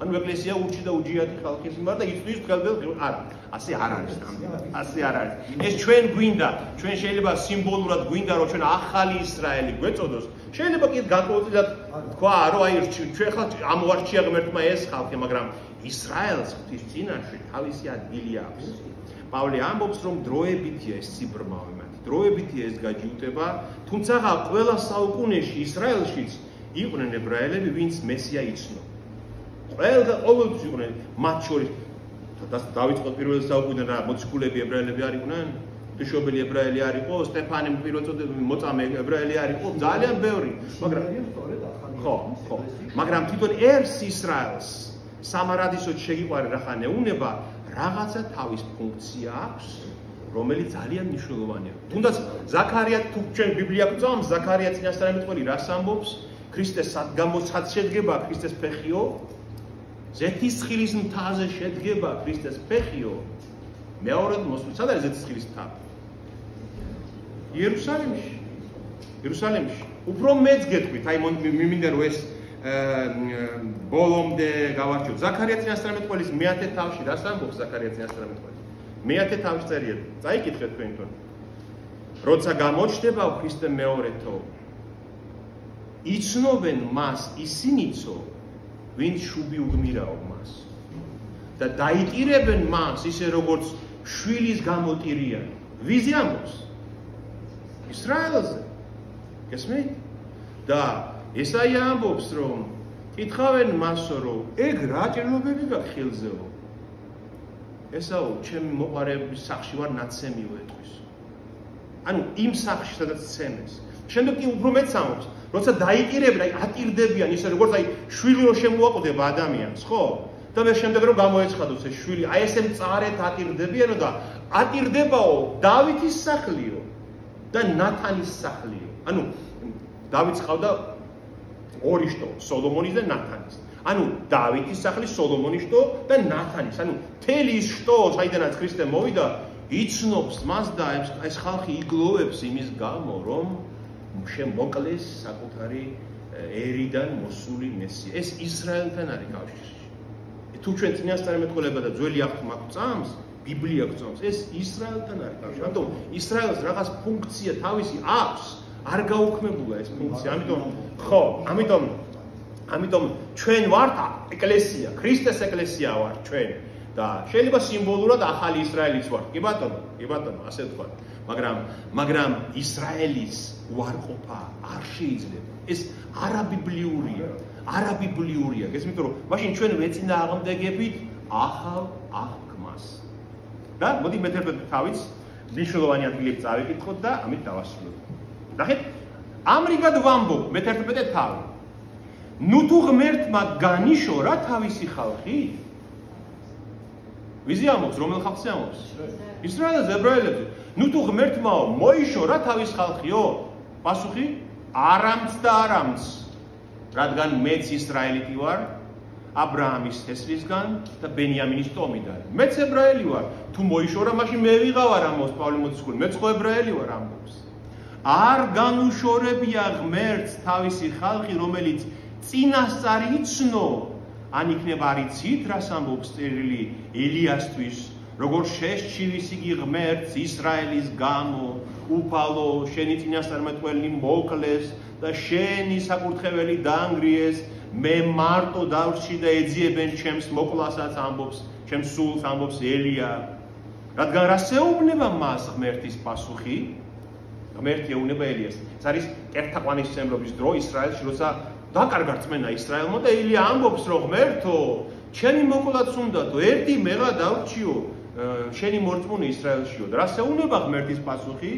ანუ ეკლესია ურჩი და უჯიათი ხალხის მიმართ და იწვის ხელბელ არ. ასე არ არის ნამდვილად. ასე არ არის. ეს ჩვენ გვინდა, ჩვენ შეიძლება სიმბოლურად გვინდა, რომ ჩვენ ახალი ისრაელი გვეწოდოს. შეიძლება კი განკვეთილად თქვა, რომ აი ჩვენ ხალხ ამოვარჩია ღმერთმა ეს ხალხი, მაგრამ ისრაელს ღვთის წინაშე თავისი ადგილი აქვს. პავლე ამბობს, რომ დროებითია ეს სიბრმავე მათ. დროებითია ეს გაჯიუტება, თუმცა ყველა საუკუნეში ისრაელშიც იყვნენ ებრაელები, ვინც მესია იცნო. ყოველთვის იყვნენ მათ შორის დავიწყო პირველ საუკუნიდან რა მოციქულები ებრაელები არ იყვნენ? ღვთისმშობელი ებრაელი არ იყო, სტეფანე მოწამე ებრაელი არ იყო, ძალიან ბევრი. მაგრამ ხო. მაგრამ თვითონ ერს ისრაელს სამარადისოდ შეგიყვარე რახან ეუნება, რაღაცა თავის ფუნქცია აქვს, რომელიც ძალიან მნიშვნელოვანია. თუნდაც ზაქარია თუ ჩვენ ბიბლია გვწამს, ზაქარია წინასწარმეტყველი რას ამბობს? ქრისტეს გამოცად შედგება ქრისტეს ფეხიო, ზეთისხილის მთაზე შედგება ქრისტეს ფეხიო. მეორედ მოსვლა, სად არის ზეთისხილის მთა? იერუსალიმში. იერუსალიმში. უფრო მეც გეტყვით, აი მიმინდა რომ ეს ბოლომდე გავარჩიოთ. ზაქარია წინასწარმეტყველის მეათე თავში რას ამბობს ზაქარია წინასწარმეტყველი? მეათე თავში წერია. წაიკითხეთ თქვენ თვითონ. როცა გამოჩნდება ქრისტე მეორეთო, იცნობენ მას ისინიცო, ვინც შუბი უგმირაო მას. და დაიტირებენ მას ისე როგორც შვილის გამოტირიან. ვიზე ამბობს? ისრაელზე. გესმით? და ესაია ამბობს, რომ კითხავენ მასო, რომ ეგ რა ჭრილობები გაქვს ხილზეო? ესაო, ჩემი მოყარების სახში ვარ ნაცემიო ეტყვის. ანუ იმ სახში, სადაც ცემეს. შემდეგ კი უფრო მეც ამბობს, როცა დაიტირებენ, აი ატირდებიან ისე როგორც აი შვილი რო შემოაყდება ადამიანს, ხო? და მე შემდეგ რომ გამოეცხადოს ეს შვილი, აი ესე მწარეთ ატირდებიანო და ატირდებაო დავითის სახლიო და ნათანის სახლიო. ანუ დავითს ყავდა ორი შტო, სოლომონის და ნათანის. ანუ დავითის სახლის, სოლომონის შტო და ნათანის. ანუ მთელი ის შტო, საიდანაც ქრისტე მოვიდა, იცნობს მას და ეს ხალხი იგლოვებს იმის გამო, რომ შემოკლეს საკუთარი ერიდან მოსული მესია. ეს ისრაელთან არის კავშირში. თუ ჩვენ წინასწარმეტყველება და ძველი აღთქმა გვწამს, ბიბლია გვწამს, ეს ისრაელთან არის კავშირში. ამიტომ ისრაელს რაღაც ფუნქცია თავისი აქვს, არ გაუქმებულა ეს ფუნქცია. ამიტომ ჩვენ ვართ ეკლესია, ქრისტეს ეკლესია ვართ ჩვენ და შეიძლება სიმბოლურად ახალი ისრაელიც ვართ. კი ბატონო, ასე თქვა. მაგრამ ისრაელის უარყოფა არ შეიძლება. ეს არაბიბლიურია. გესმით რომ მაშინ ჩვენ ვეწინააღმდეგებით ახალ აღთქმას. და მოდი მეთერფეტ თავის მნიშვნელოვანი ადგილები წავიკითხოთ და ამით დავასრულოთ. ნახეთ, ამრიგად ვამბობ მეთერფეტე თავი. ნუ თუ ღმერთმა განიშორა თავისი ხალხი, ვიზი ამბობს, რომელ ხალხს ამბობს? ისრაელს, ებრაელებს. ნუ თუ ღმერთმაო მოიშორა თავის ხალხიო? პასუხი: არამც და არამც. რადგან მეც ისრაელიტი ვარ, აბრაამის თესლისგან და ბენიამინის ტომიდან. მეც ებრაელი ვარ. თუ მოიშორა, მაშინ მე ვიღავარ ამბობს პავლე მოციქული. მეც ხო ებრაელი ვარ ამბობს. არ განუშორებია ღმერთს თავისი ხალხი, რომელიც წინასწარ იცნო, ან იქნება არ იცით, რას ამბობს წერილი ელიასთვის, როგორ შეშჩივის იგი ღმერთს ისრაელის გამო, უფალო, შენი წინასწარმეტყველი მოკლეს და შენი საკურთხეველი დაანგრიეს, მე მარტო დავრჩი და ეძიებენ ჩემს მოკლასაც ამბობს, ჩემს სულს ამბობს ელია. რადგან რას ეუბნება მას ღმერთის პასუხი? ღმერთი ეუბნება ელიას. ეს არის კერთაყვანისმცემლობის დრო ისრაელში, როცა დაკარგა რწმენა ისრაელმა და ელია ამბობს, რომ ღმერთო, ჩემი მოკლაც უნდათო, ერთი მეღა დავრჩიო, შენი მორწმუნე ისრაელშიო. და რას ეუბნება ღმერთის პასუხი?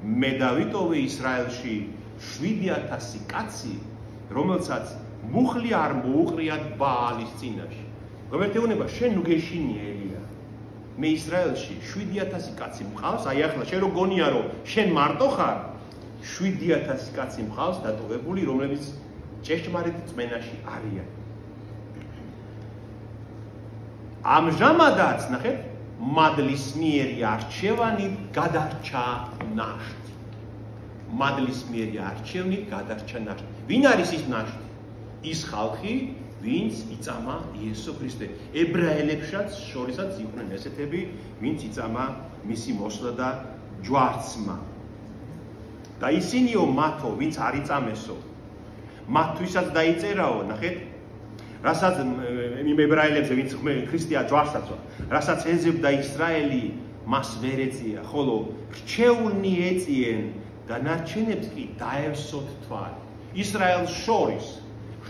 მე დავიტოვე ისრაელში 7,000 კაცი, რომელსაც მუხლი არ მოუყრიათ ბაალის წინაშე. ღმერთი ეუბნება, შენ ნუ გეშინია ელია. მე ისრაელში 7,000 კაცი მყავს, აი ახლა შენ რო გონია რომ შენ მარტო ხარ, 7,000 კაცი მყავს დატოვებული, რომლებიც ჭეშმარიტ წმენაში არიან. ამჟამადაც, ნახეთ, მადლის მიერი არჩევანი გადარჩა ნაშთი. მადლის მიერი არჩევანი გადარჩა ნაშთი. ვინ არის ის ნაშთი? ის ხალხი, ვინც იწამა იესო ქრისტე. ებრაელებსაც შორისაც იყვნენ ესეთები, ვინც იწამა მისი მოსვლა და ჯვარცმა. და ისინიო მათო, ვინც არ იწამესო, მათთვისაც დაიწერაო, ნახეთ, რასაც იმ ებრაელებზე, ვინც ქრისტეა ჯვარცაცო, რასაც ეძებდა ისრაელი, მას ვერ ეწია, ხოლო რჩეულნი ეწიენ და ნარჩენებს კი დაევსოთ თვალი. ისრაელს შორის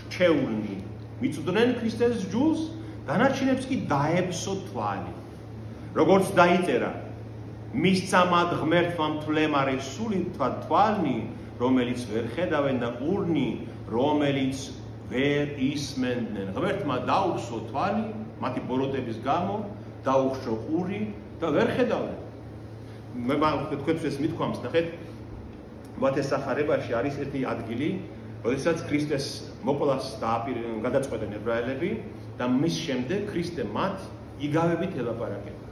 რჩეულნი მიწვდნენ ქრისტეს ჯულს, დანარჩენებს კი დაებსოთ თვალი. როგორც დაიწერა, მისცა მათ ღმერთმა მთლემარე სული თვალნი, რომელიც ვერ ხედავენ და ყურნი, რომელიც ვერ ისმენდნენ. ღმერთმა დაუფსო თვალი, მათი ბოროტების გამო, დაუხშო ყური და ვერ ხედავენ. მე თქვენთვის ეს მithქვამს, ნახეთ, ვათესახარებაში არის ერთი ადგილი, როდესაც ქრისტეს მოკვლას გადაწყვეტენ ებრაელები და მის შემდეგ ქრისტე მათ იგავებით ელაპარაკება.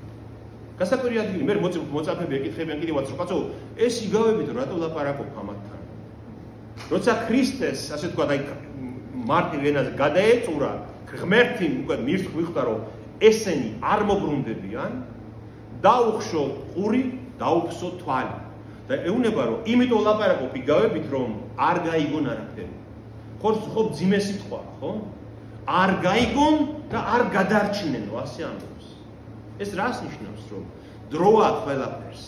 გასაკვირი ადგილი, მე მოწაფეები ეკითხებიან კიდევაც, რომ კაცო, ეს იგავებით რატო ლაპარაკობ ამათთან? როცა ქრისტეს, ასე თქვა, აი მარტივ ენაზე გადაეწურა, ღმერთი უკვე მიხვდა, რომ ესენი არ მობრუნდებიან, დაუხშო ყური, დაუფსო თვალი. და ეუბნება, რომ იმიტომ ლაპარაკობ იგავებით, რომ არ გაიგონ არაფერი. ხო ძიმე სიტყვა, ხო? არ გაიგონ და არ გადარჩინენო, ასე ამბობს. ეს რას ნიშნავს, რომ დროა ყველაფერს.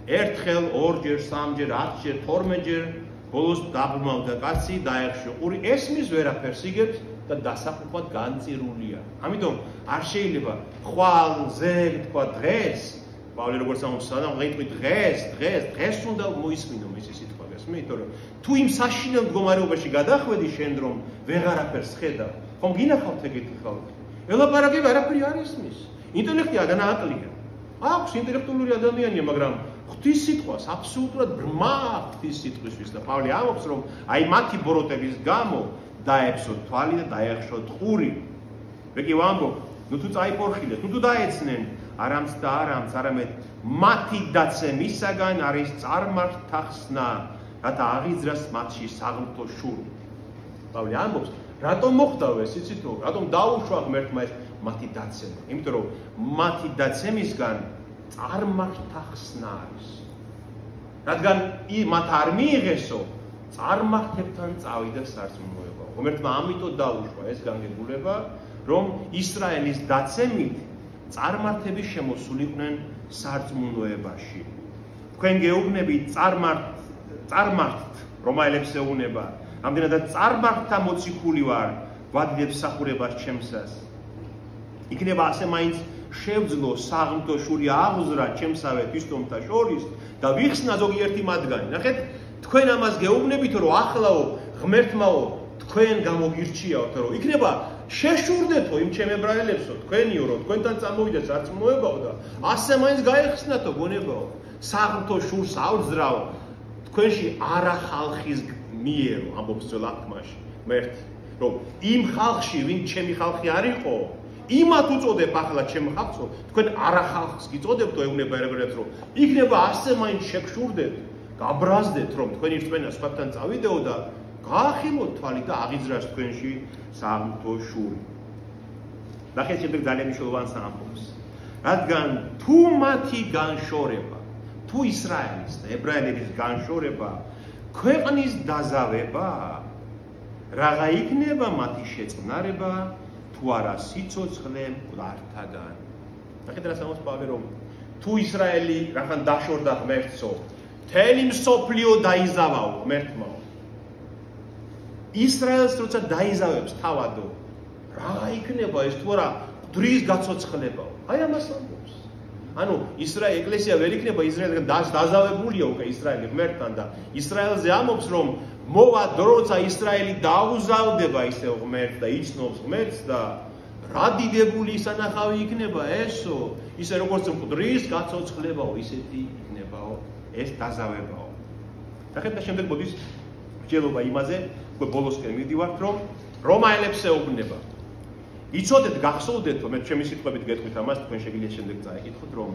ერთხელ, ორჯერ, სამჯერ, 10ჯერ, 12ჯერ, ბოლოს დაბრმავდა კაცი, დაეხშო ყური, ესმის ვერაფერს იგებს და დასაყრდნად განწირულია. ამიტომ არ შეიძლება ხვალზე თქვა დღეს, პავლე როგორც ამბობს, სანამ ღიტყვი დღეს უნდა მოისმინო მისი სიტყვა, გესმით? იმიტომ რომ თუ იმ საშინელ მდგომარეობაში გადახვედი შენ რომ ვეღარაფერს ხედავ, ხომ გინახავთ ეგეთი ხალხი? ელაპარაკება არაფერი არ ისმის. ინტელექტი ადანააკლია. აქვს ინტელექტუალური ადამიანია, მაგრამ ღვთის სიტყვას აბსოლუტურად ბრმა ღვთის სიტყვისთვის და პავლე ამბობს, რომ აი მათი ბოროტების გამო დაებსოთ თვალი და დაეხშოთ ყური. მე კი ვამბობ, ნუ თუ წაიფორხილეთ, ნუ თუ დაეცნენ, არამც და არამც, არამედ მათი დაცემისაგან არის წარმართთა ხსნა, რათა აღიძრას მათში საღმრთო შური. პავლე ამბობს, რატომ მოხდაო ეს, იცით რომ, რატომ დაუშვა ღმერთმა ეს მათი დაცემა? იმიტომ რომ მათი დაცემისგან წარმართთა ხსნა არის. რადგან მათ არ მიიღესო, წარმართებთან წავიდა სარწმუნოება. ღმერთმა ამიტომ დაუშვა ეს განგებულება, რომ ისრაელის დაცემით წარმართები შემოსულიყვნენ სარწმუნოებაში. თქვენ გეუბნებით წარმართთ, რომაელებს ეუბნება, რამდენადაც წარმართთა მოციქული ვარ, ვადიდებ სახურებას ჩემსას. იქნება ასე მაინც შევძლო საღმრთო შური აღზრა ჩემსავე ქრისტომთა შორის და ვიხსნა ზოგიერთი მათგანი. ნახეთ, თქვენ ამას გეუბნებით, რომ ახლაო ღმერთმაო თქვენ გამოგირჩიაოთ, რომ იქნება შეშურდეთო იმ ჩემ ებრაელებსო, თქვენიო, რომ თქვენთან წამოვიდეს არწმუნოებაო და ასე მაინც გაეხსნათო გონებაო, საღმრთო შურს ავძრავ თქვენში არა ხალხის მიერო, ამბობს ძველ აღთქმაში, მერტი, რომ იმ ხალხში, ვინ ჩემი ხალხი არ იყო, იმათ უწოდებ ახლა ჩემ ხალხსო, თქვენ არა ხალხს გიწოდებთ, ეუბნება ებრაელებს, რომ იქნება ასე მაინც შეგშურდეთ, გაბრაზდეთ, რომ თქვენი რწმენა სხვებთან წავიდეო და გაახილოთ თვალი და აღიძრას თქვენში საღმრთო შური. ნახეთ შემდეგ ძალიან მნიშვნელოვან ამბობს. რადგან თუ მათი განშორება, თუ ისრაელის და ებრაელების განშორება ქვეყნის დაზავება, რაღა იქნება მათი შეწყნარება, თუ არა სიცოცხლე მკვდართაგან. ნახეთ რა ამბობს პავლე, რომ თუ ისრაელი რახან დაშორდა ღმერთსო, მთელი მსოფლიო დაიზავაო ღმერთმა. ისრაელს როცა დაიზავებს თავადო, რა იქნება ეს თუ არა მკვდრის გაცოცხლებაო. აი ამას ამბობს. ანუ ეკლესია ვერ იქნება ისრაელთან დაზავებულია უკვე ისრაელი ღმერთთან და ისრაელზე ამბობს, რომ მოვა დრო, როცა ისრაელი დაუზავდება ისევ ღმერთს და იცნობს ღმერთს და რა დიდებული სანახავი იქნება ესო, ისე როგორც მკვდრის გაცოცხლებაო, ისეთი იქნებაო ეს დაზავებაო. ნახეთ და შემდეგ მოდის მსჯელობა იმაზე, უკვე ბოლოსკენ მივდივართ, რომ რომაელებს ეუბნება. იცოდეთ, გახსოვდეთო, მე ჩემი სიტყვებით გეტყვით ამას, თქვენ შეგიძლიათ შემდეგ წაიკითხოთ, რომ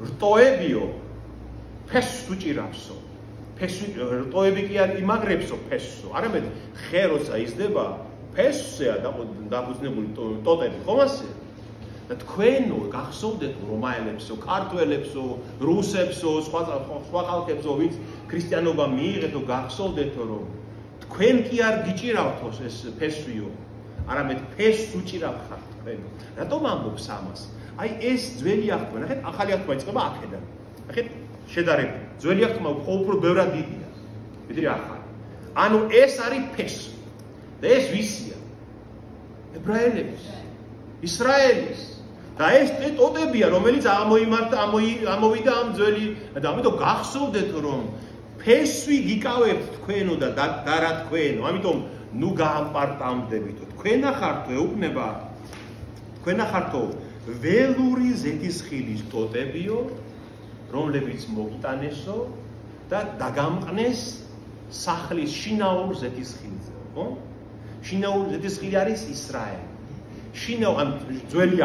რტოებიო ფესს უჭირავსო. რტოები კი არ იმაგრებსო ფესსო, არამედ ხე როცა იზრდება, ფესსეა დაფუძნებული ტოტები, ხომ ასე? და თქვენო გახსოვდეთ რომაელებსო, ქართველებსო, რუსებსო, სხვა ხალხებსო, ვინც ქრისტიანობა მიიღეთო, გახსოვდეთო, რომ თქვენ კი არ გიჭირავთო ეს ფესვიო, არამედ ფესს უჭირავ ხართ თქვენო. რატომ ამბობს ამას? აი ეს ძველი აღთქმა, ნახეთ, ახალი აღთქმა იწყება აქედან. ნახეთ, შედარება. ძველი აღთქმა უფრო ბევრად დიდია, ვიდრე ახალი. ანუ ეს არის ფესვი. და ეს ვისია? ებრაელების, ისრაელის. და ეს ტოტებია, რომელიც ამოვიდა ამ ძველი და ამიტომ გახსოვდეთ, რომ ფესვი გიკავებთ თქვენო და რა თქვენო. ამიტომ ნუ გაამპარტამდებითო. თქვენა ხართო ეუბნება, თქვენა ხართო ველური ზეთისხილის ტოტებიო, რომლებიც მოგიტანესო და დაგამყნეს სახლის შინაურ ზეთისხილზე, ხო? შინაურ ზეთისხილი არის ისრაელი. ძველი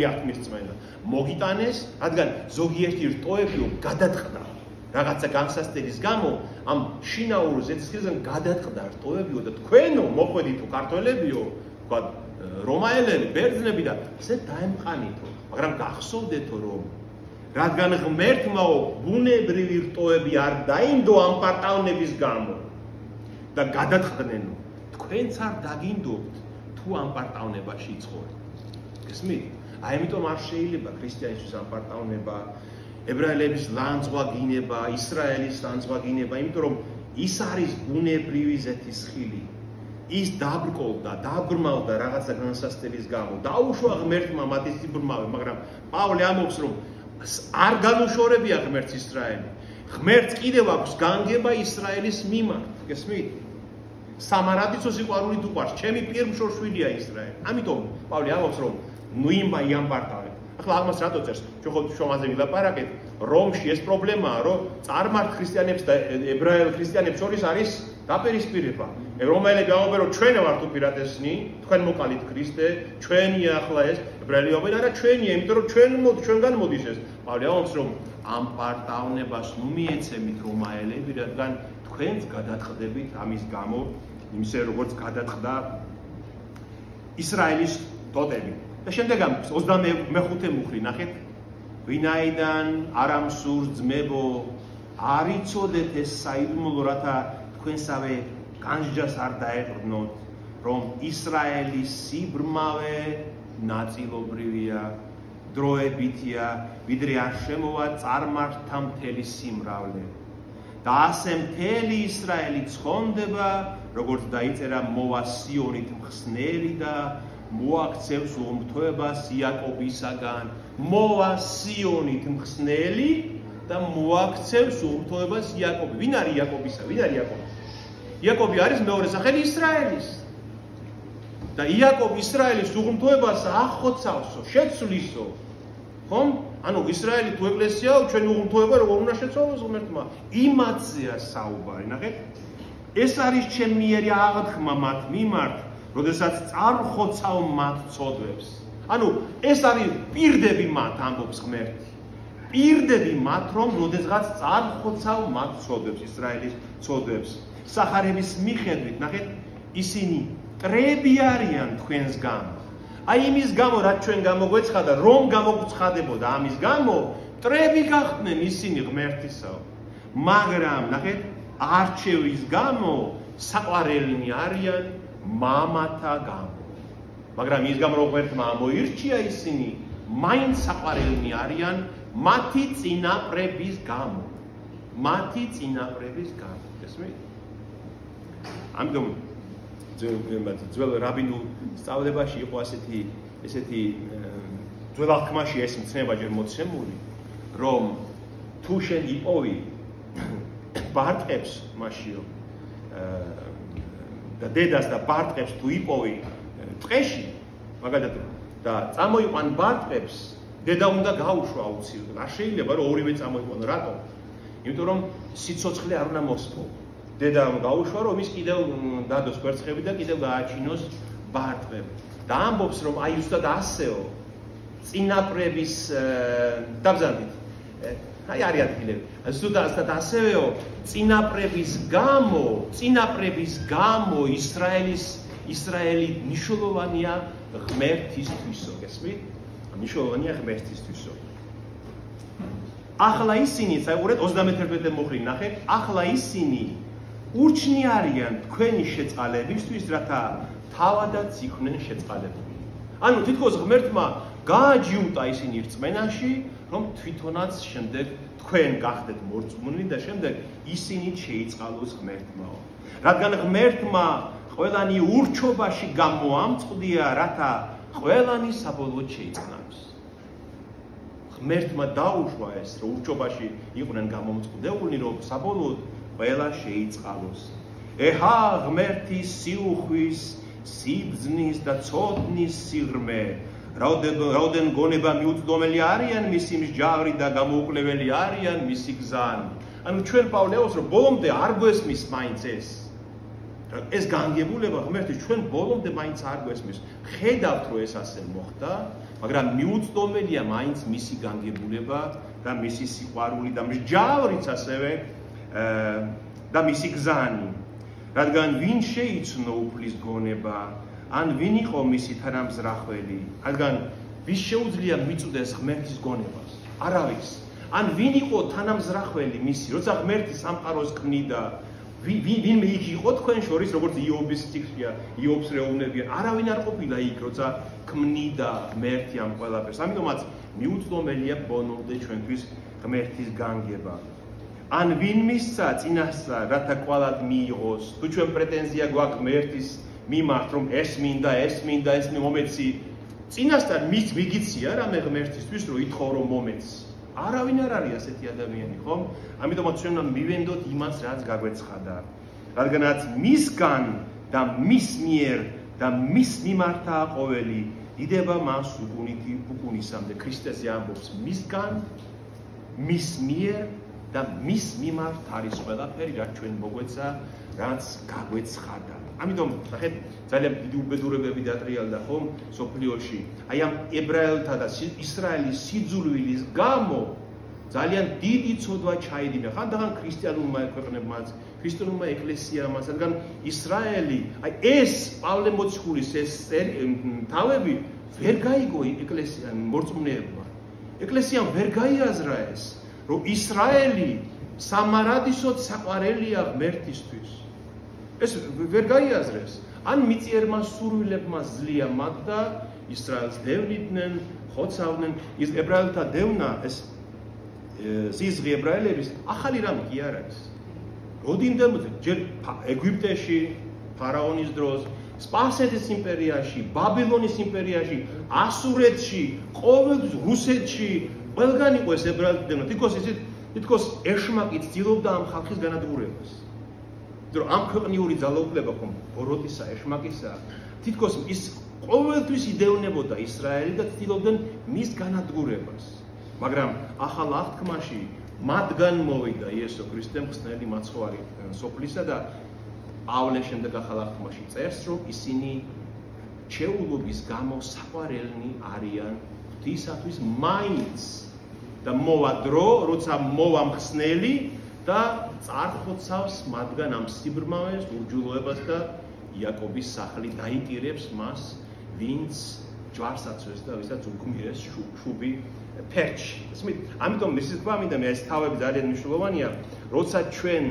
აღთქმის რწმენა მოგიტანეს, რადგან ზოგიერთი რტოებიო გადაწყდა რაღაცა განსასწრების გამო, ამ შინაურ ზეთისხილიდან გადაწყდა რტოებიო და თქვენო მოხვედითო ქართველებიო, თქვა რომაელები, ბერძნები და ესე დაემყანითო, მაგრამ გახსოვდეთო, რომ რადგან ღმერთმაო ბუნებრივი რტოები არ დაინდო ამ პარტავნების გამო და გადაწყდნენო, თქვენც არ დაგინდობთ თუ ამ პარტავნებაში იცხოვრეთ. გესმით? აი ამიტომ არ შეიძლება ქრისტიანისთვის ამ პარტავნება, ებრაელების ლანძღვა გინება, ისრაელის ლანძღვა გინება, იმიტომ რომ ის არის ბუნებრივი ზეთისხილი. ის დაბრკოლდა, დაბრმავდა რაღაცა განსასწრების გამო. დაუშვა ღმერთმა მათი სიბრმავე, მაგრამ პავლე ამბობს, რომ არ განუშორებია ღმერთს ისრაელი. ღმერთს კიდევ აქვს განგება ისრაელის მიმართ. გესმით? სამარადისო სიყვარულით უყვარს, ჩემი პირმშორშვილია ისრაელი. ამიტომ პავლე ამბობს, რომ ნუ იამპარტავეთ. ახლა ამას რატო წერს? ჩვენ შრომაზე ვილაპარაკეთ, რომში ეს პრობლემაა, რომ წარმართ ქრისტიანებს და ებრაელ ქრისტიანებს შორის არის დაპირისპირება. რომაელები ამბობენ, რომ ჩვენ ვართ უპირატესნი, თქვენ მოკალით ქრისტე, ჩვენია ახლა ეს, ებრაელები ამბობენ, არა ჩვენია, იმიტომ რომ ჩვენგან მოდის ეს. პავლე ამბობს, რომ ამ პარტავნებას ნუ მიეცემით რომაელები, რადგან თქვენც გადაწყდებით ამის გამო, იმისე როგორც გადაწყდა ისრაელის ტოტები. და შემდეგ ამბობს 25 მუხლი ნახეთ, ვინაიდან არამსურს ძმებო, არ იცოდეთ ეს საიდუმლო, რათა თქვენსავე განსჯას არ დაეყრდნოთ, რომ ისრაელის სიბრმავე ნაწილობრივია, დროებითია, ვიდრე არ შემოვა წარმართთა მთელი სიმრავლე. და ასე მთელი ისრაელი ცხონდება, როგორც დაიწერა, მოვა სიონით მხსნელი და მოაქცევს ურთოებას იაკობისაგან. მოვა სიონით მხსნელი და მოაქცევს ურთოებას იაკობი. ვინ არის იაკობისა? ვინ არის იაკობი? იაკობი არის მეორე სახელი ისრაელის. და იაკობ ისრაელის უღმრთოებას ახოცავსო, შეცვლისო. ხომ? ანუ ისრაელი თუ ეკლესიაო, ჩვენი უღმრთოება როგორ უნდა შეცვალოს ღმერთმა? იმათზეა საუბარი, ნახეთ? ეს არის ჩემი მიერი აღთქმა მათ მიმართ, როდესაც წარხოცავ მათ ცოდვებს. ანუ ეს არის პირდები მათ ამბობს ღმერთი. პირდები მათ რომ როდესაც წარხოცავ მათ ცოდვებს, ისრაელის ცოდვებს. სახარების მიხედვით, ნახეთ, ისინი მტრები არიან თქვენს გამო. აი იმის გამო, რაც ჩვენ გამოგვეცხადა, რომ გამოგცხადებოდა ამის გამო, მტრები გახდნენ ისინი ღმერთისაო. მაგრამ, ნახეთ, არჩევის გამო საყვარელნი არიან მამათა გამო. მაგრამ ის გამო რომ ღმერთმა მოირჩია ისინი, მაინც საყვარელნი არიან მათი წინაპრების გამო. მათი წინაპრების გამო. გესმით? ამიტომ ძველ რაბინულ სწავლებაში იყო ესეთი ძველ აღთქმაში ეს მცნება ჯერ მოცემული, რომ თუ შენ იპოვი ბარტყებს მაშიო და დედას და ბარტყებს თუ იპოვი ტყეში, მაგალითად და წამოიყვან ბარტყებს, დედა უნდა გაუშვა აუცილებლად. არ შეიძლება რომ ორივე წამოიყვანო, რატომ? იმიტომ რომ სიცოცხლე არ უნდა მოსპო. დედა გაუშვა რომ ის კიდევ დადოს კვერცხები და კიდევ გააჩინოს ბარტყები. და ამბობს რომ აი ზუსტად ასეო წინაპრების დაბზანდით. აი არის ადგილები. ზუსტად ასევეო წინაპრების გამო ისრაელი მნიშვნელოვანია ღმერთისთვისო, გესმით? მნიშვნელოვანია ღმერთისთვისო. ახლა ისინი, საერთოდ 31-ე მოხრი ნახეთ, ახლა ისინი ურჩნი არიან თქვენი შეწყალებისთვის, რათა თავადაც იყვნენ შეწყალებული. ანუ თითქოს ღმერთმა გააჯიუტა ისინი რწმენაში, რომ თვითონაც შემდეგ თქვენ გახდეთ მორწმუნე და შემდეგ ისინი შეიწყალოს ღმერთმაო. რადგან ღმერთმა ყველანი ურჩობაში გამოამწყდია, რათა ყველანი საბოლოოდ შეიწყნაროს. ღმერთმა დაუშვა ეს, რომ ურჩობაში იყვნენ გამომწყდებული, რომ საბოლოოდ ყველა შეიწყალოს. ეჰა ღმერთის სიუხვის, სიბრძნის და ცოდნის სიღრმე, რაოდენ გონება მიუწვდომელი არიან მისი მსჯავრი და გამოუკლებელი არიან მისი გზანი. ანუ ჩვენ პავლეოს რომ ბოლომდე არ გვესმის მაინც ეს განგებულება ღმერთის ჩვენ ბოლომდე მაინც არ გვესმის. ხედავთ რომ ეს ასე მოხდა, მაგრამ მიუწვდომელია მაინც მისი განგებულება და მისი სიყვარული და მსჯავრიც ასევე და მისი გზანი. რადგან ვინ შეიცნო უფლის გონება, ან ვინ იყო მისი თანამზრახველი, რადგან ვის შეუძლია მიწვდეს ღმერთის გონებას? არავის. ან ვინ იყო თანამზრახველი მისი, როცა ღმერთი სამყაროს ქმნიდა, ვინმე იქ იყო თქვენ შორის, როგორც იობის სტიქია, იობს რეუნებიან, არავინ არ ყოფილა იქ, როცა ქმნიდა ღმერთი ამ ყველაფერს. ამიტომაც მიუწვდომელია ბოლომდე ჩვენთვის ღმერთის განგება. ან ვინ მისცა წინასწარ, რათა კვალად მიიღოს, თუ ჩვენ პრეტენზია გვაქვს ღმერთის მიმართ, რომ ეს მინდა, მომეცი, წინასწარ მიგიცია რამე ღმერთისთვის, რომ ითხოვ რომ მომეცი. არავინ არ არის ასეთი ადამიანი, ხომ? ამიტომაც ჩვენ უნდა მივენდოთ იმას, რაც გაგვეცხადა. რადგანაც მისგან და მის მიერ და მის მიმართაა ყოველი, იდება მას უკუნისამდე. ქრისტეზე ამბობს მისგან, მის მიერ და მის მიმართ არის ყველაფერი, რაც ჩვენ მოგვეცა, რაც გაგვეცხადა. ამიტომ, ნახეთ, ძალიან დიდი უბედურებები დატრიალდა ხომ სოფლიოში. აი ამ ებრაელთა და ისრაელის სიძულვილის გამო ძალიან დიდი ცოდვა ჩაიდინა. ხანდახან ქრისტიანულმა ქვეყნებმაც, ქრისტიანულმა ეკლესიამაც, რადგან ისრაელი, აი ეს პავლე მოციქულის ეს თავები ვერ გაიგო ეკლესიამ მორწმუნეებმა. ეკლესიამ ვერ გაიაზრა ეს, რომ ისრაელი სამარადისოდ საყვარელია ღმერთისთვის. ეს ვერ გაიაზრეს. ან მიწიერმა სურვილებმა ძლია მათ და ისრაელს დევნიდნენ, ხოცავდნენ. ის ებრაელთა დევნა, ეს სიზღი ებრაელების ახალი რამ კი არ არის. როდინდემდე ჯერ ეგვიპტეში, ფარაონის დროს, სპარსეთის იმპერიაში, ბაბილონის იმპერიაში, ასურეთში, ყოველთვის რუსეთში, ყველგან იყო ეს ებრაელთა დევნა. თითქოს ეშმაკი ცდილობდა ამ ხალხის განადგურებას. რომ ამ ქვეყნიური ძალაუფლება ხომ ბოროტისა, ეშმაკისა, თითქოს ის ყოველთვის იდევნებოდა ისრაელი და ცდილობდნენ მის განადგურებას. მაგრამ ახალ აღთქმაში მათგან მოვიდა იესო ქრისტემ ხსნელი მაცხოვარი სოფლისა და პავლე შემდეგ ახალ აღთქმაში წერს, რომ ისინი ჩეულობის გამო საყვარელნი არიან ღვთისათვის მაინც და მოვა დრო, როცა მოვა მხსნელი და წარხოცავს მათგან ამ სიბრმავეს, უჯულოებას და იაკობის სახლი დაიტირებს მას, ვინც ჯვარს აცვეს და ვისაც უგმირეს შუბი ფერჩი. ამიტომ ისიც თქვა, მინდა მე ეს თავები ძალიან მნიშვნელოვანია, როცა ჩვენ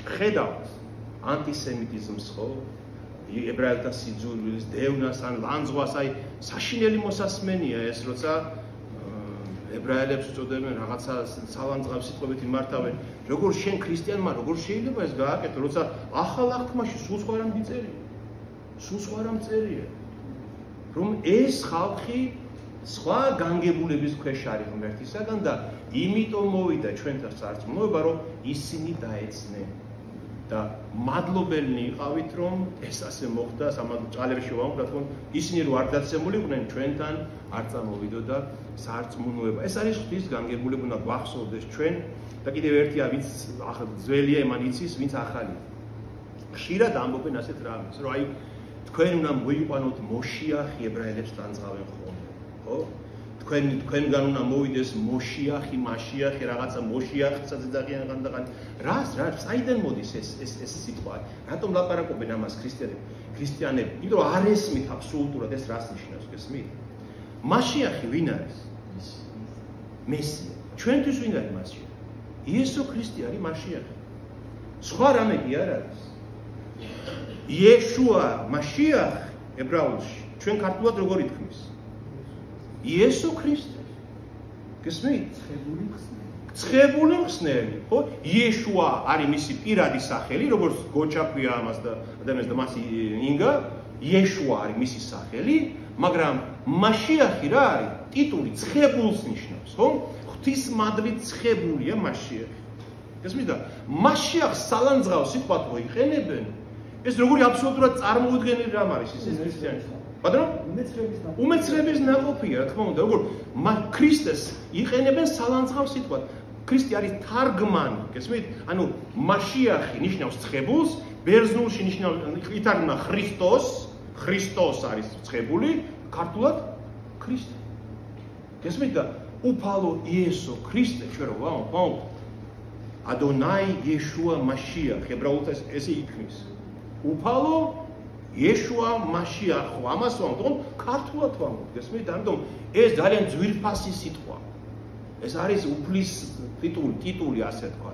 ხედავთ ანტისემიტიზმს, ხო? ებრაელთა სიძულვილს, დევნას ან ლანძღვას, აი საშინელი მოსასმენია ეს, როცა ებრაელებს უწოდებენ რაღაცა სალანძღავ სიტყვებით იმართავენ. როგორ შენ ქრისტიანმა, როგორ შეიძლება ეს გააკეთო, როცა ახალ აღთქმაში სულ სხვა რამ წერია. სულ სხვა რამ წერია. რომ ეს ხალხი სხვა განგებულების ქვეშ არის ღმერთისაგან და იმიტომ მოვიდა ჩვენთან სარწმუნოება, რომ ისინი დაეცნენ. და მადლობელნი იყავით, რომ ეს ასე მოხდა, სამწალებში ვამბობთ, რომ ისინი რო არ დაცემულიყვნენ ჩვენთან არ წამოვიდოდა სარწმუნოება. ეს არის ღვთის განგებულება, უნდა გვახსოვდეს ჩვენ და კიდევ ერთია, ვინც ძველია, იმან იცის, ვინც ახალია. ხშირად ამბობენ ასეთ რამეს, რომ აი თქვენ უნდა მოიყვანოთ მოშიახი, ებრაელებს განძღავენ ხოლმე, ხო? თქვენგან უნდა მოვიდეს მოშიახი, მაშიახი, რაღაცა მოშიახისაც ეძახიან ხანდახან. რას, საიდან მოდის ეს სიტყვა? რატომ ლაპარაკობენ ამას ქრისტიანები? იმიტომ რომ არ ესმით აბსოლუტურად ეს რას ნიშნავს, გესმით? მაშიახი ვინ არის? მესია. ჩვენთვის ვინ არის მაშიახი? იესო ქრისტე არის მაშიახი. სხვა რამე კი არ არის. იეშუა, მაშიახი ებრაულში. ჩვენ ქართულად როგორ ითქმის? იესო ქრისტე. გესმით? ცხებული მხსნელი, ხო? იეშუა არის მისი პირადი სახელი, როგორც გოჩაქვია ამას და ადამიანს და მას ინგა, იეშუა არის მისი სახელი, მაგრამ მაშიახი რა არის? ტიტული ცხებულს ნიშნავს, ხო? ღვთისმადლით ცხებულია მაშიახი. გესმით და მაშიახს სალანძღავ სიტყვად რო იყენებენ, ეს როგორი აბსოლუტურად წარმოუდგენელი რამ არის ეს ქრისტიანში. მაგრამ უმეცრების ნაყოფია, რა თქმა უნდა, როგორ ქრისტეს იყენებენ სალანძღავ სიტყვად. ქრისტე არის თარგმანი, გესმით? ანუ მაშიახი ნიშნავს ცხებულს, ბერძნულში ნიშნავს ითარგმნა ქრისტოს არის ცხებული, ქართულად ქრისტე. გესმით და უფალო იესო ქრისტე ჩვენ რო ვამბობთ, ადონაი იეშუა მაშიახი, ებრაულად ესე იქმნის. უფალო იეშუა მაშიახი, ამას ვამბობთ, ქართულად ვამბობთ, გესმით? ამიტომ ეს ძალიან ძვირფასი სიტყვა. ეს არის უფლის ტიტული, ასე თქვა,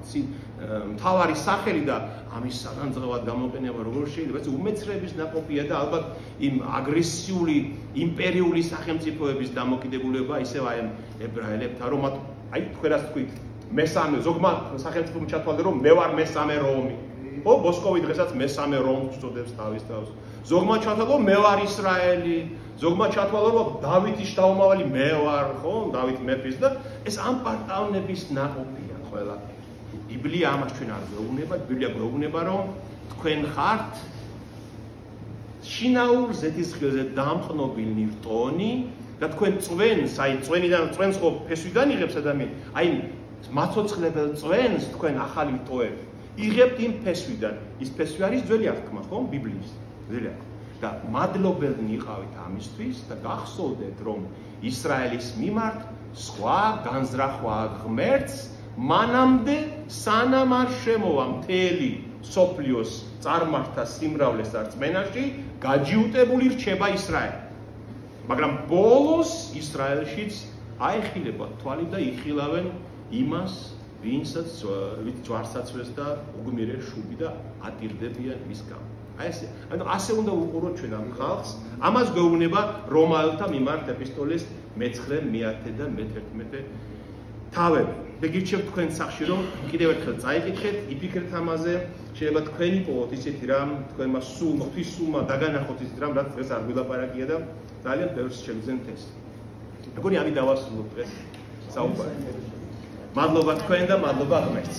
მთავარი სახელი და ამის საგანძღევად გამოყენება როგორ შეიძლება, ეს უმეცრების ნაყოფია და ალბათ იმ აგრესიული იმპერიული სახელმწიფოების დამოკიდებულება ისევ აი ებრაელებთან, რომ აი თქვენას თქვით, მესამე ზოგმა სახელმწიფომ ჩათვალე, რომ მე ვარ მესამე რომი. ხო, მოსკოვი დღესაც მესამე რომს უწოდებს თავის თავს. ზოგმა ჩათვალა, მე ვარ ისრაელი, ზოგმა ჩათვალა, რომ დავითის შთამომავალი მე ვარ, ხო, დავით მეფის და ეს ამ პარტავნების ნაყოფია ყველაფერი. ბიბლია ამას ჩვენ არ გვეუბნება, ბიბლია გვეუბნება, რომ თქვენ ხართ შინაურ ზეთისხილზე დამყნობილნი რტონი და თქვენ წვენს, აი წვენს ხო ფესვიდან იღებს ადამიანი, აი მაცოცხლებელ წვენს თქვენ ახალი რტოები. იღებთ იმ ფესვიდან, ის ფესვი არის ძველი აღთქმა, ხო, ბიბლიის, ძველი აღთქმა. და მადლობელნი იყავით ამისთვის და გახსოვდეთ, რომ ისრაელის მიმართ სხვა განზრახვა ღმერთს მანამდე სანამ არ შემოვა მთელი სოფლიოს წარმართთა სიმრავლეს არწმენაში, გაჯიუტებული რჩება ისრაელი. მაგრამ ბოლოს ისრაელშიც აეხილება თვალი და იხილავენ იმას, ვინცაც ჯვარს აცვეს და უგმირეს შუბი და ატირდებიან მის გამო. აი ესე, ანუ ასე უნდა უყუროთ ჩვენ ამ ხალხს. ამას გვეუბნება რომაელთა მიმართ ეპისტოლეს მე-9, მე-10 და მე-11 თავები. მე გირჩევთ თქვენ სახში, რომ კიდევ ერთხელ წაიკითხეთ, იფიქრეთ ამაზე, შეიძლება თქვენ იპოვოთ ისეთი რამ, თქვენმა სულ ღვთის სულმა დაგანახოთ ისეთ რამ, რაც დღეს არ გვილაპარაკია და ძალიან ბევრს შეგძენთ ეს. მეგონი ამით დავასრულოთ დღეს საუბარი. მადლობა თქვენ და მადლობა ღმერთს.